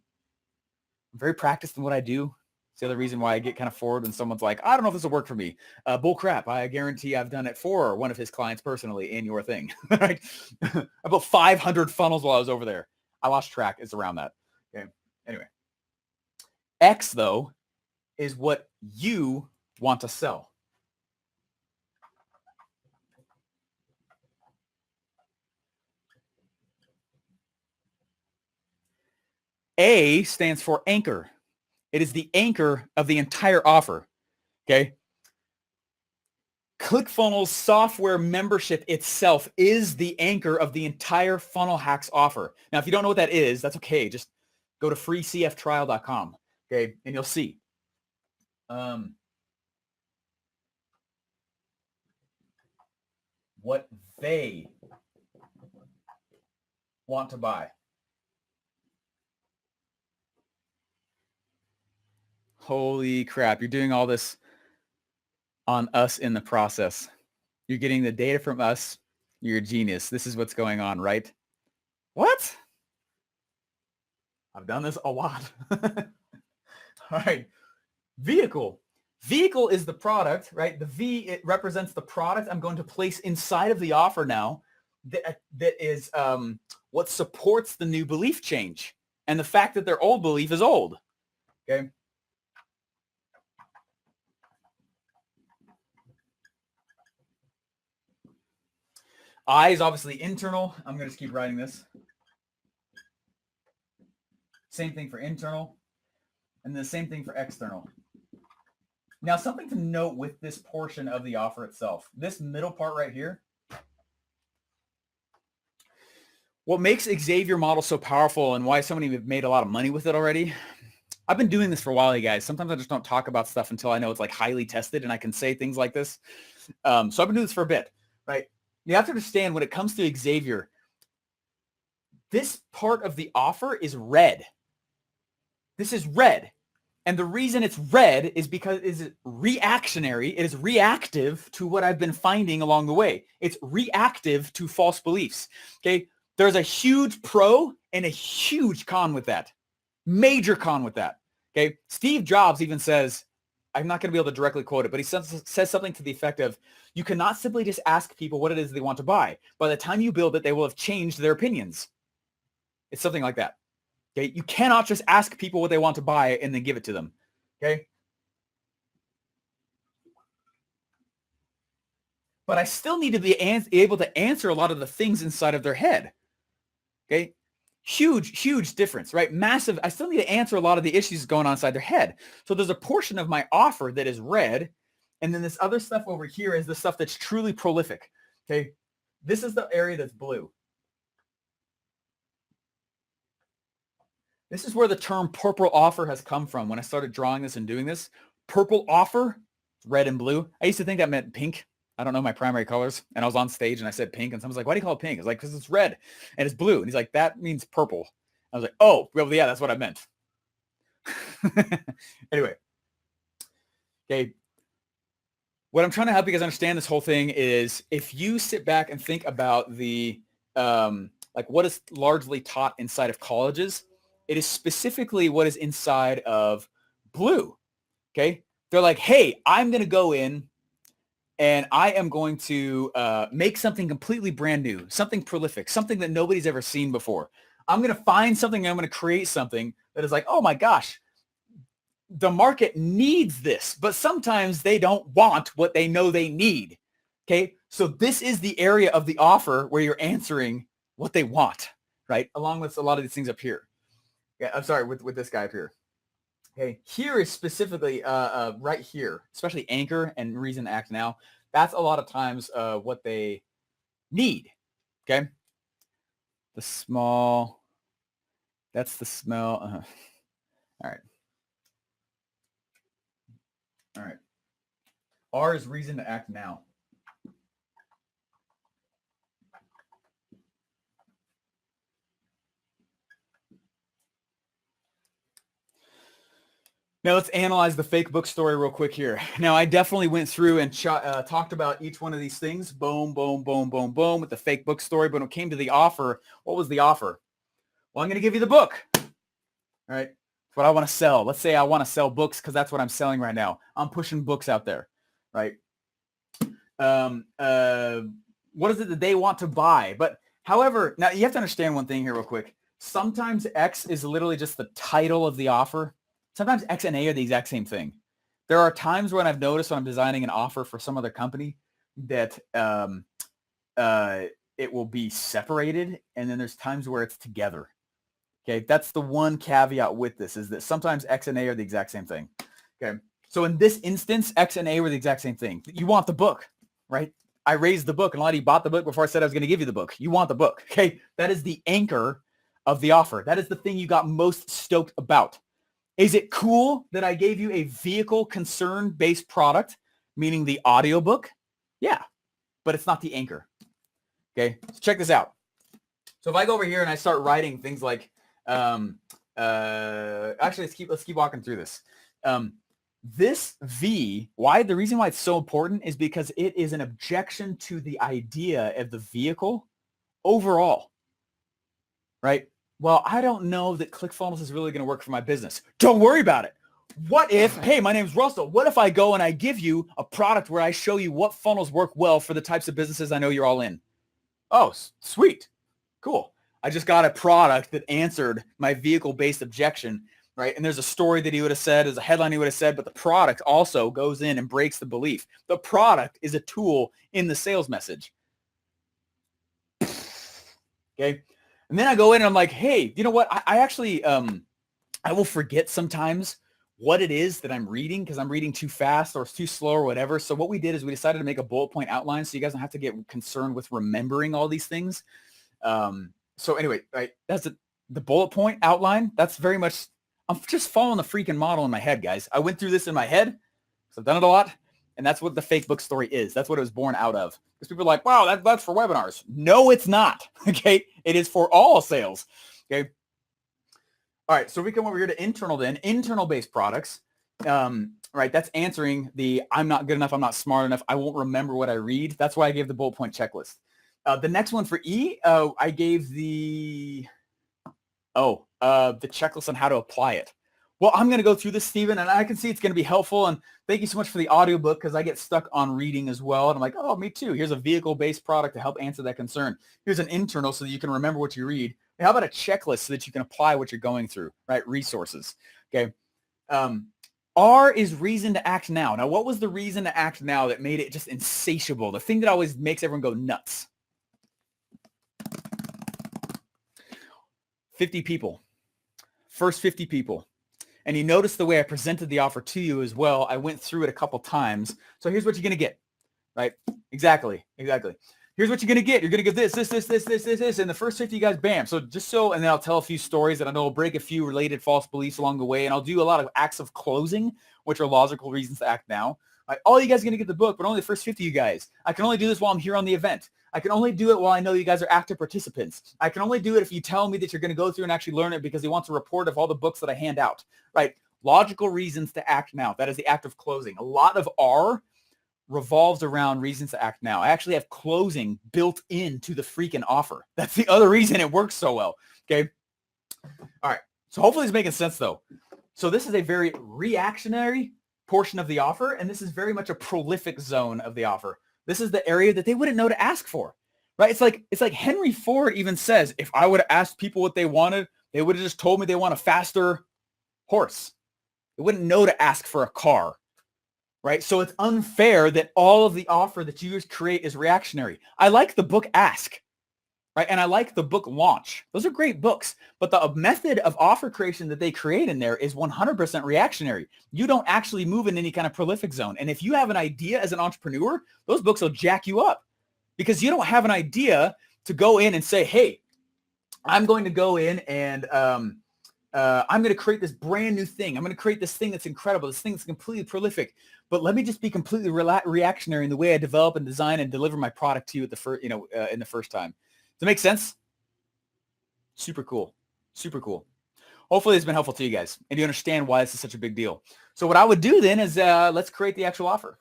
very practiced in what I do. It's the other reason why I get kind of forward when someone's like, I don't know if this will work for me. Bull crap. I guarantee I've done it for one of his clients personally in your thing. Right? About 500 funnels while I was over there. I lost track. It's around that. Okay. Anyway. X, though, is what you want to sell. A stands for anchor. It is the anchor of the entire offer. Okay. ClickFunnels software membership itself is the anchor of the entire Funnel Hacks offer. Now, if you don't know what that is, that's okay. Just go to freecftrial.com. Okay. And you'll see. What they want to buy. Holy crap. You're doing all this on us in the process. You're getting the data from us. You're a genius. This is what's going on, right? What? I've done this a lot. All right. Vehicle. Vehicle is the product, right? The V, it represents the product I'm going to place inside of the offer now that is what supports the new belief change and the fact that their old belief is old. Okay. I is obviously internal. I'm going to just keep writing this. Same thing for internal. And the same thing for external. Now, something to note with this portion of the offer itself, this middle part right here, what makes Xavier model so powerful and why so many have made a lot of money with it already, I've been doing this for a while, you guys. Sometimes I just don't talk about stuff until I know it's like highly tested and I can say things like this. So I've been doing this for a bit, right? You have to understand when it comes to Xavier, this part of the offer is red. This is red. And the reason it's red is because it is reactionary. It is reactive to what I've been finding along the way. It's reactive to false beliefs. Okay. There's a huge pro and a huge con with that. Major con with that. Okay. Steve Jobs even says, I'm not going to be able to directly quote it, but he says something to the effect of, you cannot simply just ask people what it is they want to buy. By the time you build it, they will have changed their opinions. It's something like that. Okay. You cannot just ask people what they want to buy and then give it to them. Okay. But I still need to be able to answer a lot of the things inside of their head. Okay. Huge difference, right? Massive. I still need to answer a lot of the issues going on inside their head. So there's a portion of my offer that is red. And then this other stuff over here is the stuff that's truly prolific. Okay. This is the area that's blue. This is where the term purple offer has come from. When I started drawing this and doing this, purple offer, red and blue. I used to think that meant pink. I don't know my primary colors. And I was on stage and I said pink. And someone's like, why do you call it pink? I was like, because it's red and it's blue. And he's like, that means purple. I was like, oh, well, yeah, that's what I meant. Anyway. Okay. What I'm trying to help you guys understand this whole thing is if you sit back and think about the, like what is largely taught inside of colleges, it is specifically what is inside of blue. Okay. They're like, hey, I'm going to go in and I am going to make something completely brand new, something prolific, something that nobody's ever seen before. I'm going to find something. I'm going to create something that is like, oh my gosh, the market needs this, but sometimes they don't want what they know they need. Okay. So this is the area of the offer where you're answering what they want, right? Along with a lot of these things up here. Yeah, I'm sorry, with this guy up here. Okay, here is specifically right here, especially anchor and reason to act now. That's a lot of times what they need. Okay, the small. That's the smell. All right. All right. R is reason to act now. Now let's analyze the fake book story real quick here. Now I definitely went through and talked about each one of these things. Boom, boom, boom, boom, boom with the fake book story. But when it came to the offer, what was the offer? Well, I'm going to give you the book. All right. That's what I want to sell. Let's say I want to sell books because that's what I'm selling right now. I'm pushing books out there. Right. What is it that they want to buy? But however, now you have to understand one thing here real quick. Sometimes X is literally just the title of the offer. Sometimes X and A are the exact same thing. There are times when I've noticed when I'm designing an offer for some other company that it will be separated. And then there's times where it's together. Okay. That's the one caveat with this is that sometimes X and A are the exact same thing. Okay. So in this instance, X and A were the exact same thing. You want the book, right? I raised the book and a lot of you bought the book before I said I was going to give you the book. You want the book. Okay. That is the anchor of the offer. That is the thing you got most stoked about. Is it cool that I gave you a vehicle concern-based product, meaning the audiobook? Yeah, but it's not the anchor. Okay, so check this out. So if I go over here and I start writing things like, actually, let's keep walking through this. This V, the reason why it's so important is because it is an objection to the idea of the vehicle overall, right? Well, I don't know that ClickFunnels is really going to work for my business. Don't worry about it. What if, hey, my name's Russell. What if I go and I give you a product where I show you what funnels work well for the types of businesses I know you're all in? Oh, sweet. Cool. I just got a product that answered my vehicle-based objection, right? And there's a story that he would have said, there's a headline he would have said, but the product also goes in and breaks the belief. The product is a tool in the sales message. Okay. And then I go in and I'm like, hey, you know what? I actually, I will forget sometimes what it is that I'm reading because I'm reading too fast or it's too slow or whatever. So what we did is we decided to make a bullet point outline so you guys don't have to get concerned with remembering all these things. So anyway, right, that's the bullet point outline. That's very much, I'm just following the freaking model in my head, guys. I went through this in my head, so I've done it a lot. And that's what the fake book story is. That's what it was born out of. Because people are like, wow, that's for webinars. No, it's not. Okay. It is for all sales. Okay. All right. So we come over here to internal then. Internal based products. Right. That's answering the I'm not good enough. I'm not smart enough. I won't remember what I read. That's why I gave the bullet point checklist. The next one for E, I gave the checklist on how to apply it. Well, I'm going to go through this, Stephen, and I can see it's going to be helpful. And thank you so much for the audiobook because I get stuck on reading as well. And I'm like, oh, me too. Here's a vehicle-based product to help answer that concern. Here's an internal so that you can remember what you read. How about a checklist so that you can apply what you're going through, right? Resources. Okay. R is reason to act now. Now, what was the reason to act now that made it just insatiable? The thing that always makes everyone go nuts. 50 people. First 50 people. And you notice the way I presented the offer to you as well. I went through it a couple times. So here's what you're going to get, right? Exactly. Here's what you're going to get. You're going to get this. And the first 50 guys, bam. So and then I'll tell a few stories and I know I'll break a few related false beliefs along the way. And I'll do a lot of acts of closing, which are logical reasons to act now. Right? All you guys are going to get the book, but only the first 50 of you guys. I can only do this while I'm here on the event. I can only do it while I know you guys are active participants. I can only do it if you tell me that you're going to go through and actually learn it because he wants a report of all the books that I hand out, right? Logical reasons to act now. That is the act of closing. A lot of R revolves around reasons to act now. I actually have closing built into the freaking offer. That's the other reason it works so well. Okay. All right. So hopefully it's making sense though. So this is a very reactionary portion of the offer. And this is very much a prolific zone of the offer. This is the area that they wouldn't know to ask for, right? It's like Henry Ford even says, if I would have asked people what they wanted, they would have just told me they want a faster horse. They wouldn't know to ask for a car, right? So it's unfair that all of the offer that you create is reactionary. I like the book Ask, right? And I like the book Launch. Those are great books, but the method of offer creation that they create in there is 100% reactionary. You don't actually move in any kind of prolific zone. And if you have an idea as an entrepreneur, those books will jack you up because you don't have an idea to go in and say, hey, I'm going to go in and I'm going to create this brand new thing. I'm going to create this thing that's incredible, this thing that's completely prolific. But let me just be completely reactionary in the way I develop and design and deliver my product to you at the in the first time. Does it make sense? Super cool. Super cool. Hopefully it's been helpful to you guys and you understand why this is such a big deal. So what I would do then is let's create the actual offer.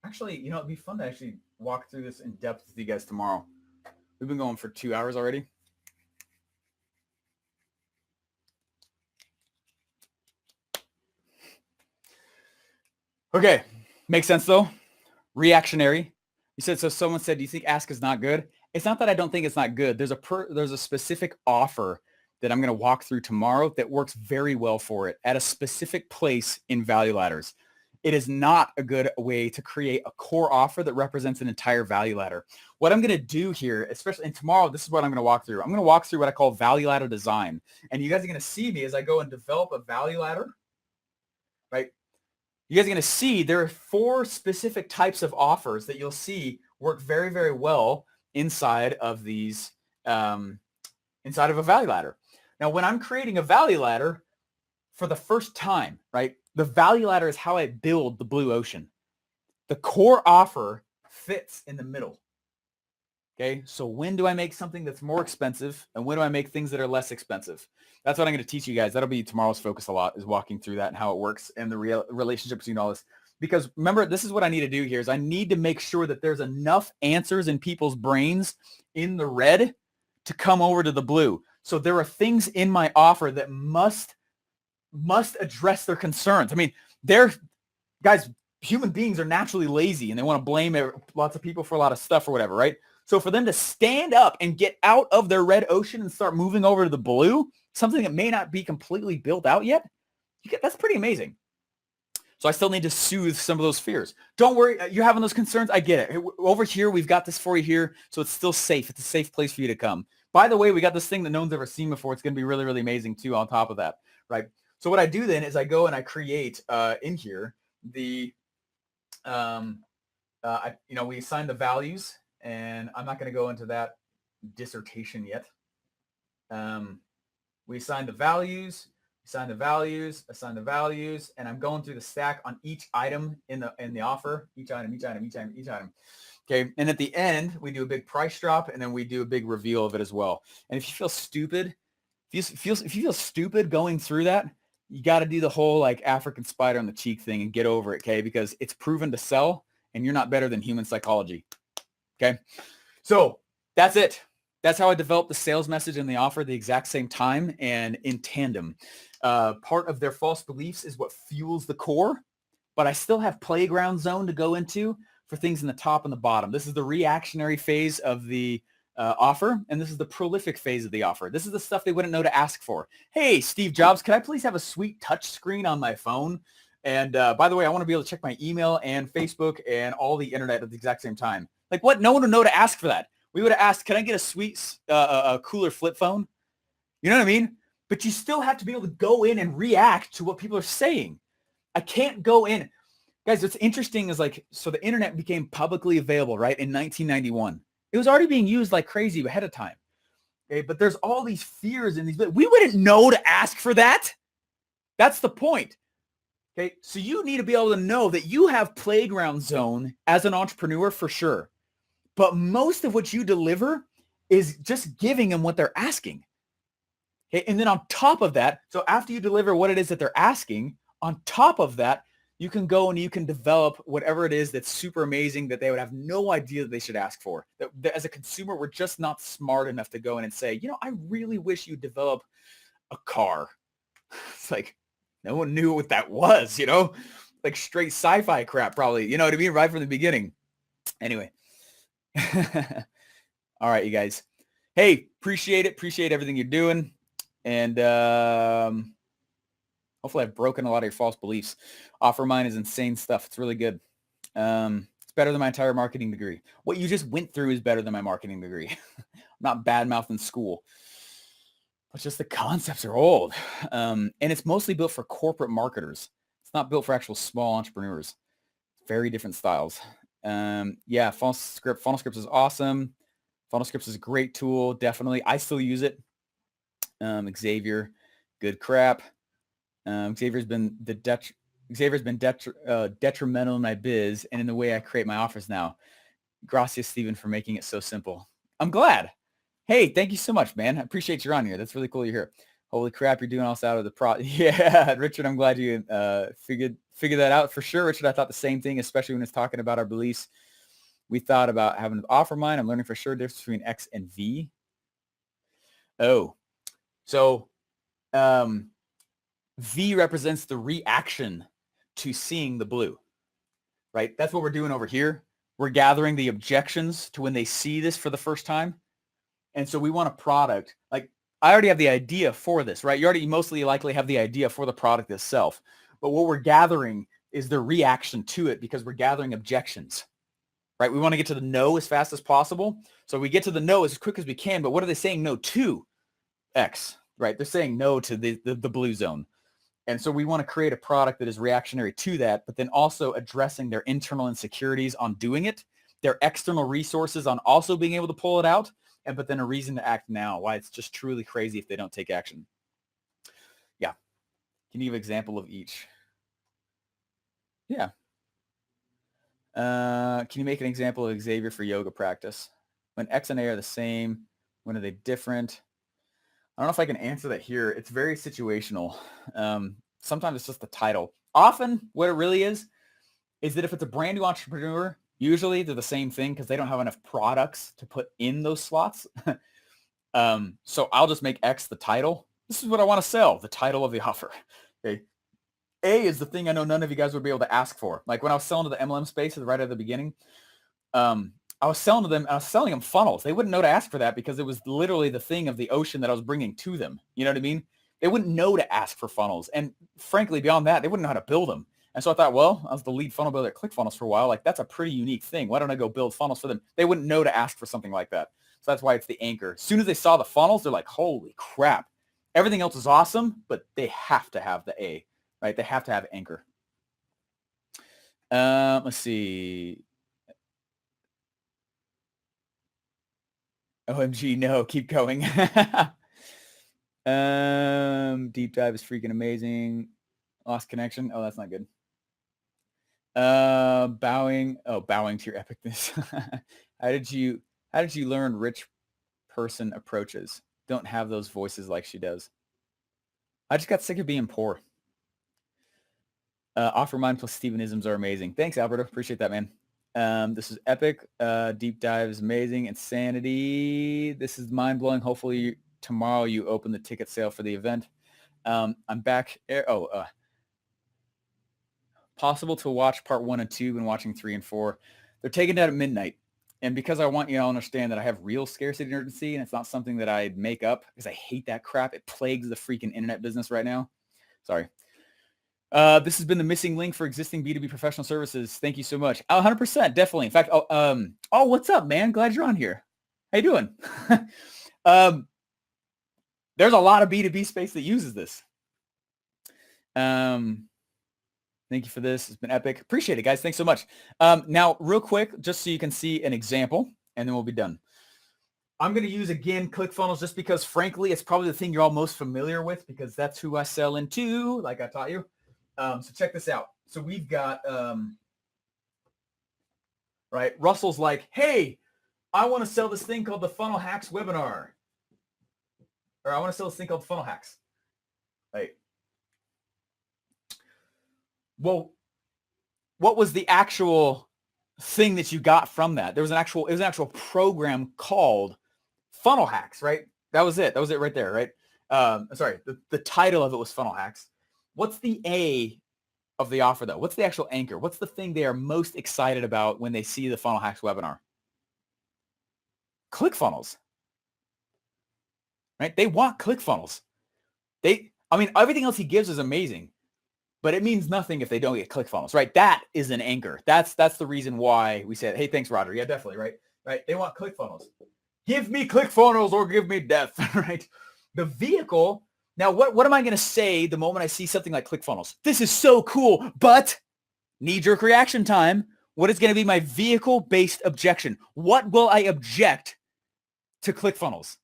Actually, it'd be fun to actually walk through this in depth with you guys tomorrow. We've been going for 2 hours already. Okay. Makes sense though. Reactionary. You said, so someone said, do you think Ask is not good? It's not that I don't think it's not good. There's a specific offer that I'm going to walk through tomorrow that works very well for it at a specific place in Value Ladders. It is not a good way to create a core offer that represents an entire value ladder. What I'm going to do here, especially and tomorrow, this is what I'm going to walk through. I'm going to walk through what I call value ladder design. And you guys are going to see me as I go and develop a value ladder, right? You guys are going to see there are 4 specific types of offers that you'll see work very, very well inside of these, inside of a value ladder. Now, when I'm creating a value ladder for the first time, right? The value ladder is how I build the blue ocean. The core offer fits in the middle. Okay, so when do I make something that's more expensive, and when do I make things that are less expensive? That's what I'm going to teach you guys. That'll be tomorrow's focus a lot, is walking through that and how it works and the real relationship between all this. Because remember, this is what I need to do here is I need to make sure that there's enough answers in people's brains in the red to come over to the blue. So there are things in my offer that must address their concerns. I mean, guys, human beings are naturally lazy and they want to blame lots of people for a lot of stuff or whatever, right? So for them to stand up and get out of their red ocean and start moving over to the blue, something that may not be completely built out yet, that's pretty amazing. So I still need to soothe some of those fears. Don't worry, you're having those concerns. I get it. Over here, we've got this for you here, so it's still safe. It's a safe place for you to come. By the way, we got this thing that no one's ever seen before. It's going to be really, really amazing too on top of that, right? So what I do then is I go and I create in here the, we assign the values, and I'm not going to go into that dissertation yet. We assign the values, assign the values, assign the values, and I'm going through the stack on each item in the offer, each item. Okay, and at the end, we do a big price drop, and then we do a big reveal of it as well. And if you feel stupid, if you feel stupid going through that, you got to do the whole like African spider on the cheek thing and get over it, okay? Because it's proven to sell, and you're not better than human psychology, okay? So that's it. That's how I developed the sales message and the offer at the exact same time and in tandem. Part of their false beliefs is what fuels the core, but I still have playground zone to go into for things in the top and the bottom. This is the reactionary phase of the offer, and this is the prolific phase of the offer. This is the stuff they wouldn't know to ask for. Hey, Steve Jobs, can I please have a sweet touch screen on my phone? And by the way, I want to be able to check my email and Facebook and all the internet at the exact same time. Like what? No one would know to ask for that. We would have asked, can I get a sweet, a cooler flip phone? You know what I mean? But you still have to be able to go in and react to what people are saying. I can't go in. Guys, what's interesting is like, so the internet became publicly available, right, in 1991. It was already being used like crazy ahead of time. Okay, but there's all these fears and these, we wouldn't know to ask for that. That's the point. Okay, so you need to be able to know that you have playground zone as an entrepreneur for sure. But most of what you deliver is just giving them what they're asking. Okay, and then on top of that, so after you deliver what it is that they're asking, on top of that, you can go and you can develop whatever it is that's super amazing that they would have no idea that they should ask for. That as a consumer, we're just not smart enough to go in and say, I really wish you develop a car. It's like, no one knew what that was, like straight sci-fi crap, probably, you know what I mean? Right from the beginning. Anyway. All right, you guys. Hey, appreciate it. Appreciate everything you're doing. And hopefully I've broken a lot of your false beliefs. OfferMind is insane stuff. It's really good. It's better than my entire marketing degree. What you just went through is better than my marketing degree. I'm not bad-mouthing school. But just the concepts are old. And it's mostly built for corporate marketers. It's not built for actual small entrepreneurs. Very different styles. Yeah, Funnel Scripts is awesome. Funnel Scripts is a great tool. Definitely. I still use it. Xavier, good crap. Xavier's been detrimental in my biz and in the way I create my offers now. Gracias, Steven, for making it so simple. I'm glad. Hey, thank you so much, man. I appreciate you're on here. That's really cool you're here. Holy crap, you're doing all this out of the Yeah, Richard, I'm glad you figured that out for sure. Richard, I thought the same thing, especially when it's talking about our beliefs. We thought about having an OfferMind. I'm learning for sure the difference between X and V. Oh, so V represents the reaction to seeing the blue, right? That's what we're doing over here. We're gathering the objections to when they see this for the first time. And so we want a product. Like I already have the idea for this, right? You already mostly likely have the idea for the product itself. But what we're gathering is their reaction to it because we're gathering objections, right? We want to get to the no as fast as possible. So we get to the no as quick as we can. But what are they saying no to? X, right? They're saying no to the blue zone. And so we want to create a product that is reactionary to that, but then also addressing their internal insecurities on doing it, their external resources on also being able to pull it out, but then a reason to act now, why it's just truly crazy if they don't take action. Yeah. Can you give an example of each? Yeah. Can you make an example of Xavier for yoga practice? When X and A are the same, when are they different? I don't know if I can answer that here. It's very situational. Sometimes it's just the title. Often what it really is that if it's a brand new entrepreneur, usually they're the same thing because they don't have enough products to put in those slots. So I'll just make X the title. This is what I want to sell, the title of the offer. Okay. A is the thing I know none of you guys would be able to ask for. Like when I was selling to the MLM space right at the beginning, I was selling them funnels. They wouldn't know to ask for that because it was literally the thing of the ocean that I was bringing to them. You know what I mean? They wouldn't know to ask for funnels. And frankly, beyond that, they wouldn't know how to build them. And so I thought, well, I was the lead funnel builder at ClickFunnels for a while. Like that's a pretty unique thing. Why don't I go build funnels for them? They wouldn't know to ask for something like that. So that's why it's the anchor. As soon as they saw the funnels, they're like, holy crap. Everything else is awesome, but they have to have the A, right? They have to have anchor. Let's see. OMG, no, keep going. Deep dive is freaking amazing. Lost connection. Oh, that's not good. Bowing to your epicness. How did you learn rich person approaches? Don't have those voices like she does. I just got sick of being poor. Offermind plus Stevenisms are amazing. Thanks, Alberto. Appreciate that, man. This is epic. Deep dive is amazing. Insanity. This is mind-blowing. Hopefully tomorrow you open the ticket sale for the event. I'm back. Possible to watch part 1 and 2. Been watching 3 and 4. They're taken down at midnight. And because I want you to understand that I have real scarcity and urgency, and it's not something that I make up because I hate that crap. It plagues the freaking internet business right now. Sorry. This has been the missing link for existing B2B professional services. Thank you so much. 100%, definitely. In fact, what's up, man? Glad you're on here. How you doing? There's a lot of B2B space that uses this. Thank you for this. It's been epic. Appreciate it, guys. Thanks so much. Now, real quick, just so you can see an example, and then we'll be done. I'm going to use, again, ClickFunnels just because, frankly, it's probably the thing you're all most familiar with because that's who I sell into, like I taught you. So check this out. So we've got, right, Russell's like, hey, I want to sell this thing called the Funnel Hacks webinar. Or I want to sell this thing called Funnel Hacks. Right. Well, what was the actual thing that you got from that? It was an actual program called Funnel Hacks, right? That was it. That was it right there, right? Sorry, the title of it was Funnel Hacks. What's the A of the offer, though? What's the actual anchor? What's the thing they are most excited about when they see the Funnel Hacks webinar? ClickFunnels, right? They want ClickFunnels. Everything else he gives is amazing, but it means nothing if they don't get ClickFunnels, right? That is an anchor. That's the reason why we said, hey, thanks, Roger. Yeah, definitely, right? Right? They want ClickFunnels. Give me ClickFunnels or give me death, right? The vehicle. Now, what am I going to say the moment I see something like ClickFunnels? This is so cool, but knee-jerk reaction time. What is going to be my vehicle-based objection? What will I object to ClickFunnels?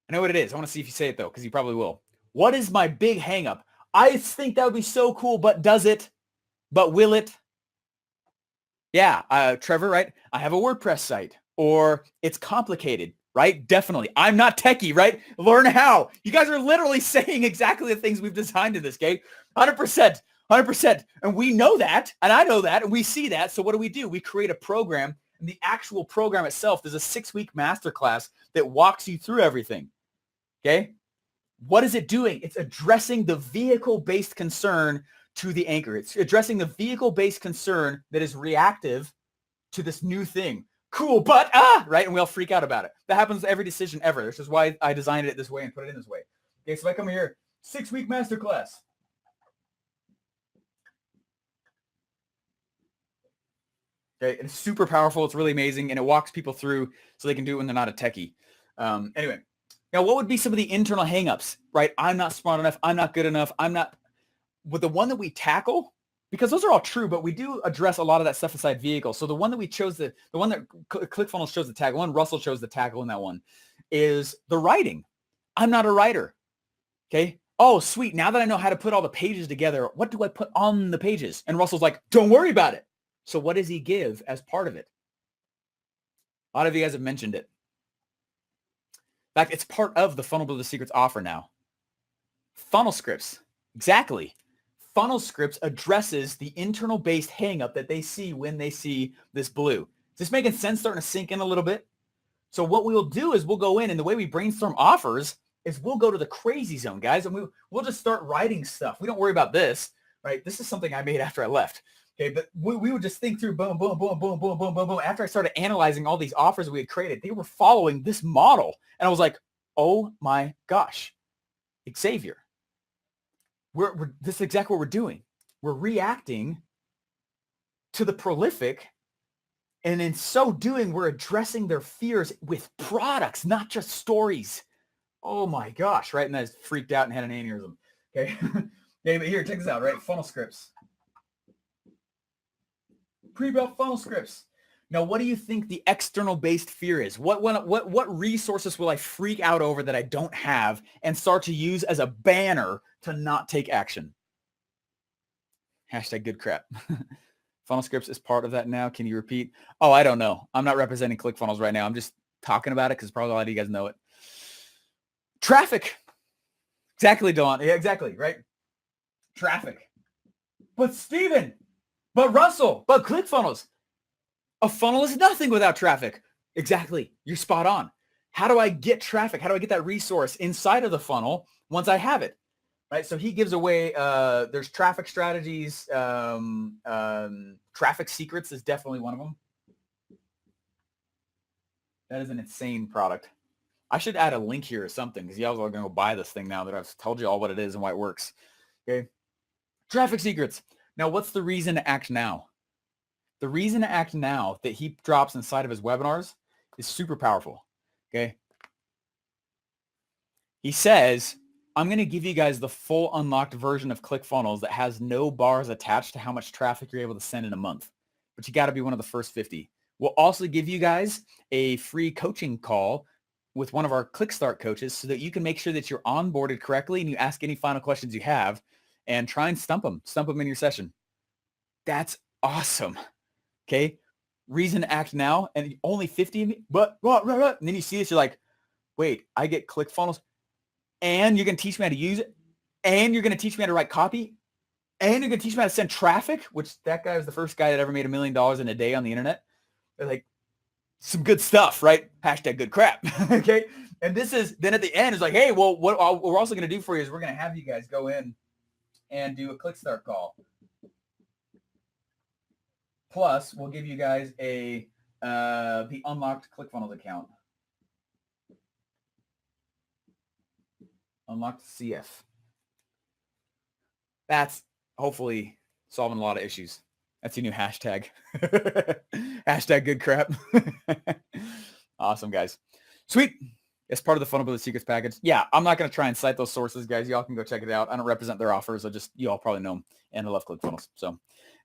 I know what it is. I want to see if you say it, though, because you probably will. What is my big hang-up? I think that would be so cool, but does it? But will it? Yeah, Trevor, right? I have a WordPress site, or it's complicated. Right? Definitely. I'm not techie, right? Learn how. You guys are literally saying exactly the things we've designed in this, okay? 100%. 100%. And we know that, and I know that, and we see that. So what do? We create a program, and the actual program itself, there's a 6-week masterclass that walks you through everything, okay? What is it doing? It's addressing the vehicle-based concern to the anchor. It's addressing the vehicle-based concern that is reactive to this new thing. Cool, but right? And we all freak out about it. That happens every decision ever. This is why I designed it this way and put it in this way. Okay, so if I come here, 6-week masterclass. Okay, it's super powerful. It's really amazing, and it walks people through so they can do it when they're not a techie. Anyway, now what would be some of the internal hangups, right? I'm not smart enough. I'm not good enough. I'm not. With the one that we tackle, because those are all true, but we do address a lot of that stuff inside vehicle. So the one that we chose, the one that ClickFunnels chose the tag, one Russell chose the tackle in that one, is the writing. I'm not a writer. Okay. Oh, sweet. Now that I know how to put all the pages together, what do I put on the pages? And Russell's like, don't worry about it. So what does he give as part of it? A lot of you guys have mentioned it. In fact, it's part of the Funnel Builder Secrets offer now. Funnel scripts. Exactly. Funnel scripts addresses the internal based hangup that they see when they see this blue. Is this making sense? Starting to sink in a little bit? So what we'll do is we'll go in, and the way we brainstorm offers is we'll go to the crazy zone, guys, and we'll just start writing stuff. We don't worry about this, right? This is something I made after I left. Okay, but we would just think through boom, boom, boom, boom, boom, boom, boom, boom. After I started analyzing all these offers we had created, they were following this model. And I was like, oh my gosh, Xavier, this is exactly what we're doing. We're reacting to the prolific. And in so doing, we're addressing their fears with products, not just stories. Oh my gosh, right? And I freaked out and had an aneurysm. Okay. Okay, but here, check this out, right? Funnel scripts. Pre-built funnel scripts. Now, what do you think the external based fear is? What resources will I freak out over that I don't have and start to use as a banner to not take action? Hashtag good crap. Funnel scripts is part of that now. Can you repeat? Oh, I don't know. I'm not representing ClickFunnels right now. I'm just talking about it because probably a lot of you guys know it. Traffic. Exactly, Dawn. Yeah, exactly, right? Traffic. But Steven, but Russell, but ClickFunnels. A funnel is nothing without traffic. Exactly. You're spot on. How do I get traffic? How do I get that resource inside of the funnel once I have it? Right. So he gives away, there's traffic strategies. Traffic secrets is definitely one of them. That is an insane product. I should add a link here or something because y'all are going to go buy this thing now that I've told you all what it is and why it works. Okay. Traffic secrets. Now, what's the reason to act now? The reason to act now that he drops inside of his webinars is super powerful. Okay. He says, I'm going to give you guys the full unlocked version of ClickFunnels that has no bars attached to how much traffic you're able to send in a month. But you got to be one of the first 50. We'll also give you guys a free coaching call with one of our ClickStart coaches so that you can make sure that you're onboarded correctly and you ask any final questions you have and try and stump them in your session. That's awesome. Okay. Reason to act now. And only 50 of me, but and then you see this, you're like, wait, I get ClickFunnels and you're going to teach me how to use it. And you're going to teach me how to write copy. And you're going to teach me how to send traffic, which that guy was the first guy that ever made $1 million in a day on the internet. They're like, some good stuff, right? Hashtag good crap. Okay. And this is, then at the end, it's like, hey, well, what we're also going to do for you is we're going to have you guys go in and do a ClickStart call. Plus, we'll give you guys the unlocked ClickFunnels account. Unlocked CF. That's hopefully solving a lot of issues. That's your new hashtag. Hashtag good crap. Awesome, guys. Sweet. It's part of the Funnel Builder Secrets package. Yeah, I'm not going to try and cite those sources, guys. Y'all can go check it out. I don't represent their offers. You all probably know them. And I love ClickFunnels. So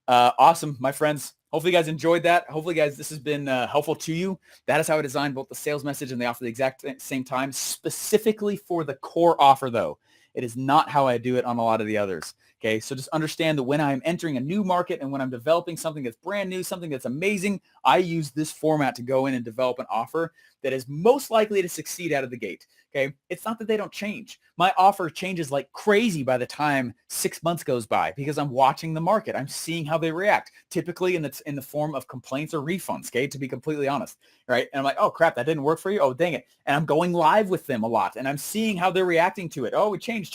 awesome, my friends. Hopefully you guys enjoyed that. Hopefully, guys, this has been helpful to you. That is how I designed both the sales message and the offer at the exact same time, specifically for the core offer, though. It is not how I do it on a lot of the others. Okay, so just understand that when I'm entering a new market and when I'm developing something that's brand new, something that's amazing, I use this format to go in and develop an offer that is most likely to succeed out of the gate. Okay, it's not that they don't change. My offer changes like crazy by the time 6 months goes by because I'm watching the market. I'm seeing how they react, typically in the form of complaints or refunds. Okay, to be completely honest, right? And I'm like, oh crap, that didn't work for you. Oh dang it! And I'm going live with them a lot, and I'm seeing how they're reacting to it. Oh, it changed.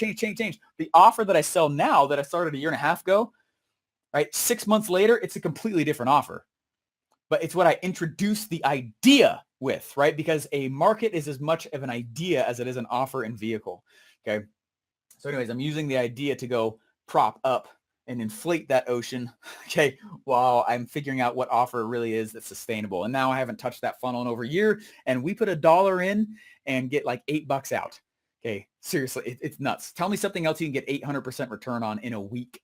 The offer that I sell now that I started 1.5 years ago, right? 6 months later, it's a completely different offer. But it's what I introduced the idea with, right? Because a market is as much of an idea as it is an offer and vehicle. Okay. So anyways, I'm using the idea to go prop up and inflate that ocean, okay, while I'm figuring out what offer really is that's sustainable. And now I haven't touched that funnel in over a year, and we put $1 in and get like $8 out. Okay. Seriously, it's nuts. Tell me something else you can get 800% return on in a week.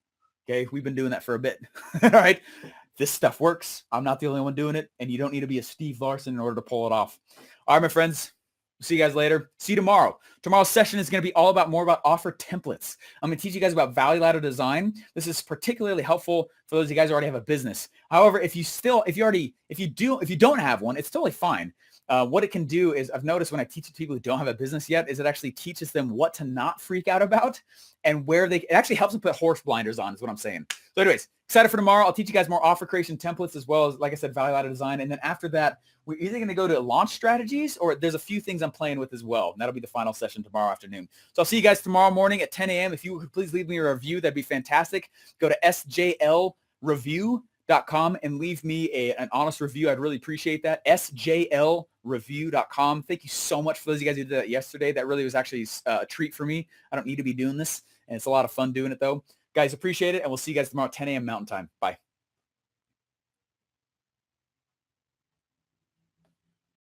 Okay. We've been doing that for a bit. All right. This stuff works. I'm not the only one doing it, and you don't need to be a Steve Larson in order to pull it off. All right, my friends. See you guys later. See you tomorrow. Tomorrow's session is going to be all about more about offer templates. I'm going to teach you guys about value ladder design. This is particularly helpful for those of you guys who already have a business. However, if you don't have one, it's totally fine. What it can do is, I've noticed when I teach people who don't have a business yet, is it actually teaches them what to not freak out about and it actually helps them put horse blinders on, is what I'm saying. So anyways, excited for tomorrow. I'll teach you guys more offer creation templates, as well as, like I said, value-added design. And then after that, we're either going to go to launch strategies, or there's a few things I'm playing with as well. And that'll be the final session tomorrow afternoon. So I'll see you guys tomorrow morning at 10 a.m. If you could please leave me a review, that'd be fantastic. Go to sjlreview.com and leave me an honest review. I'd really appreciate that. sjlreview.com. Thank you so much for those of you guys who did that yesterday. That really was actually a treat for me. I don't need to be doing this, and it's a lot of fun doing it though. Guys, appreciate it, and we'll see you guys tomorrow at 10 a.m. Mountain Time. Bye.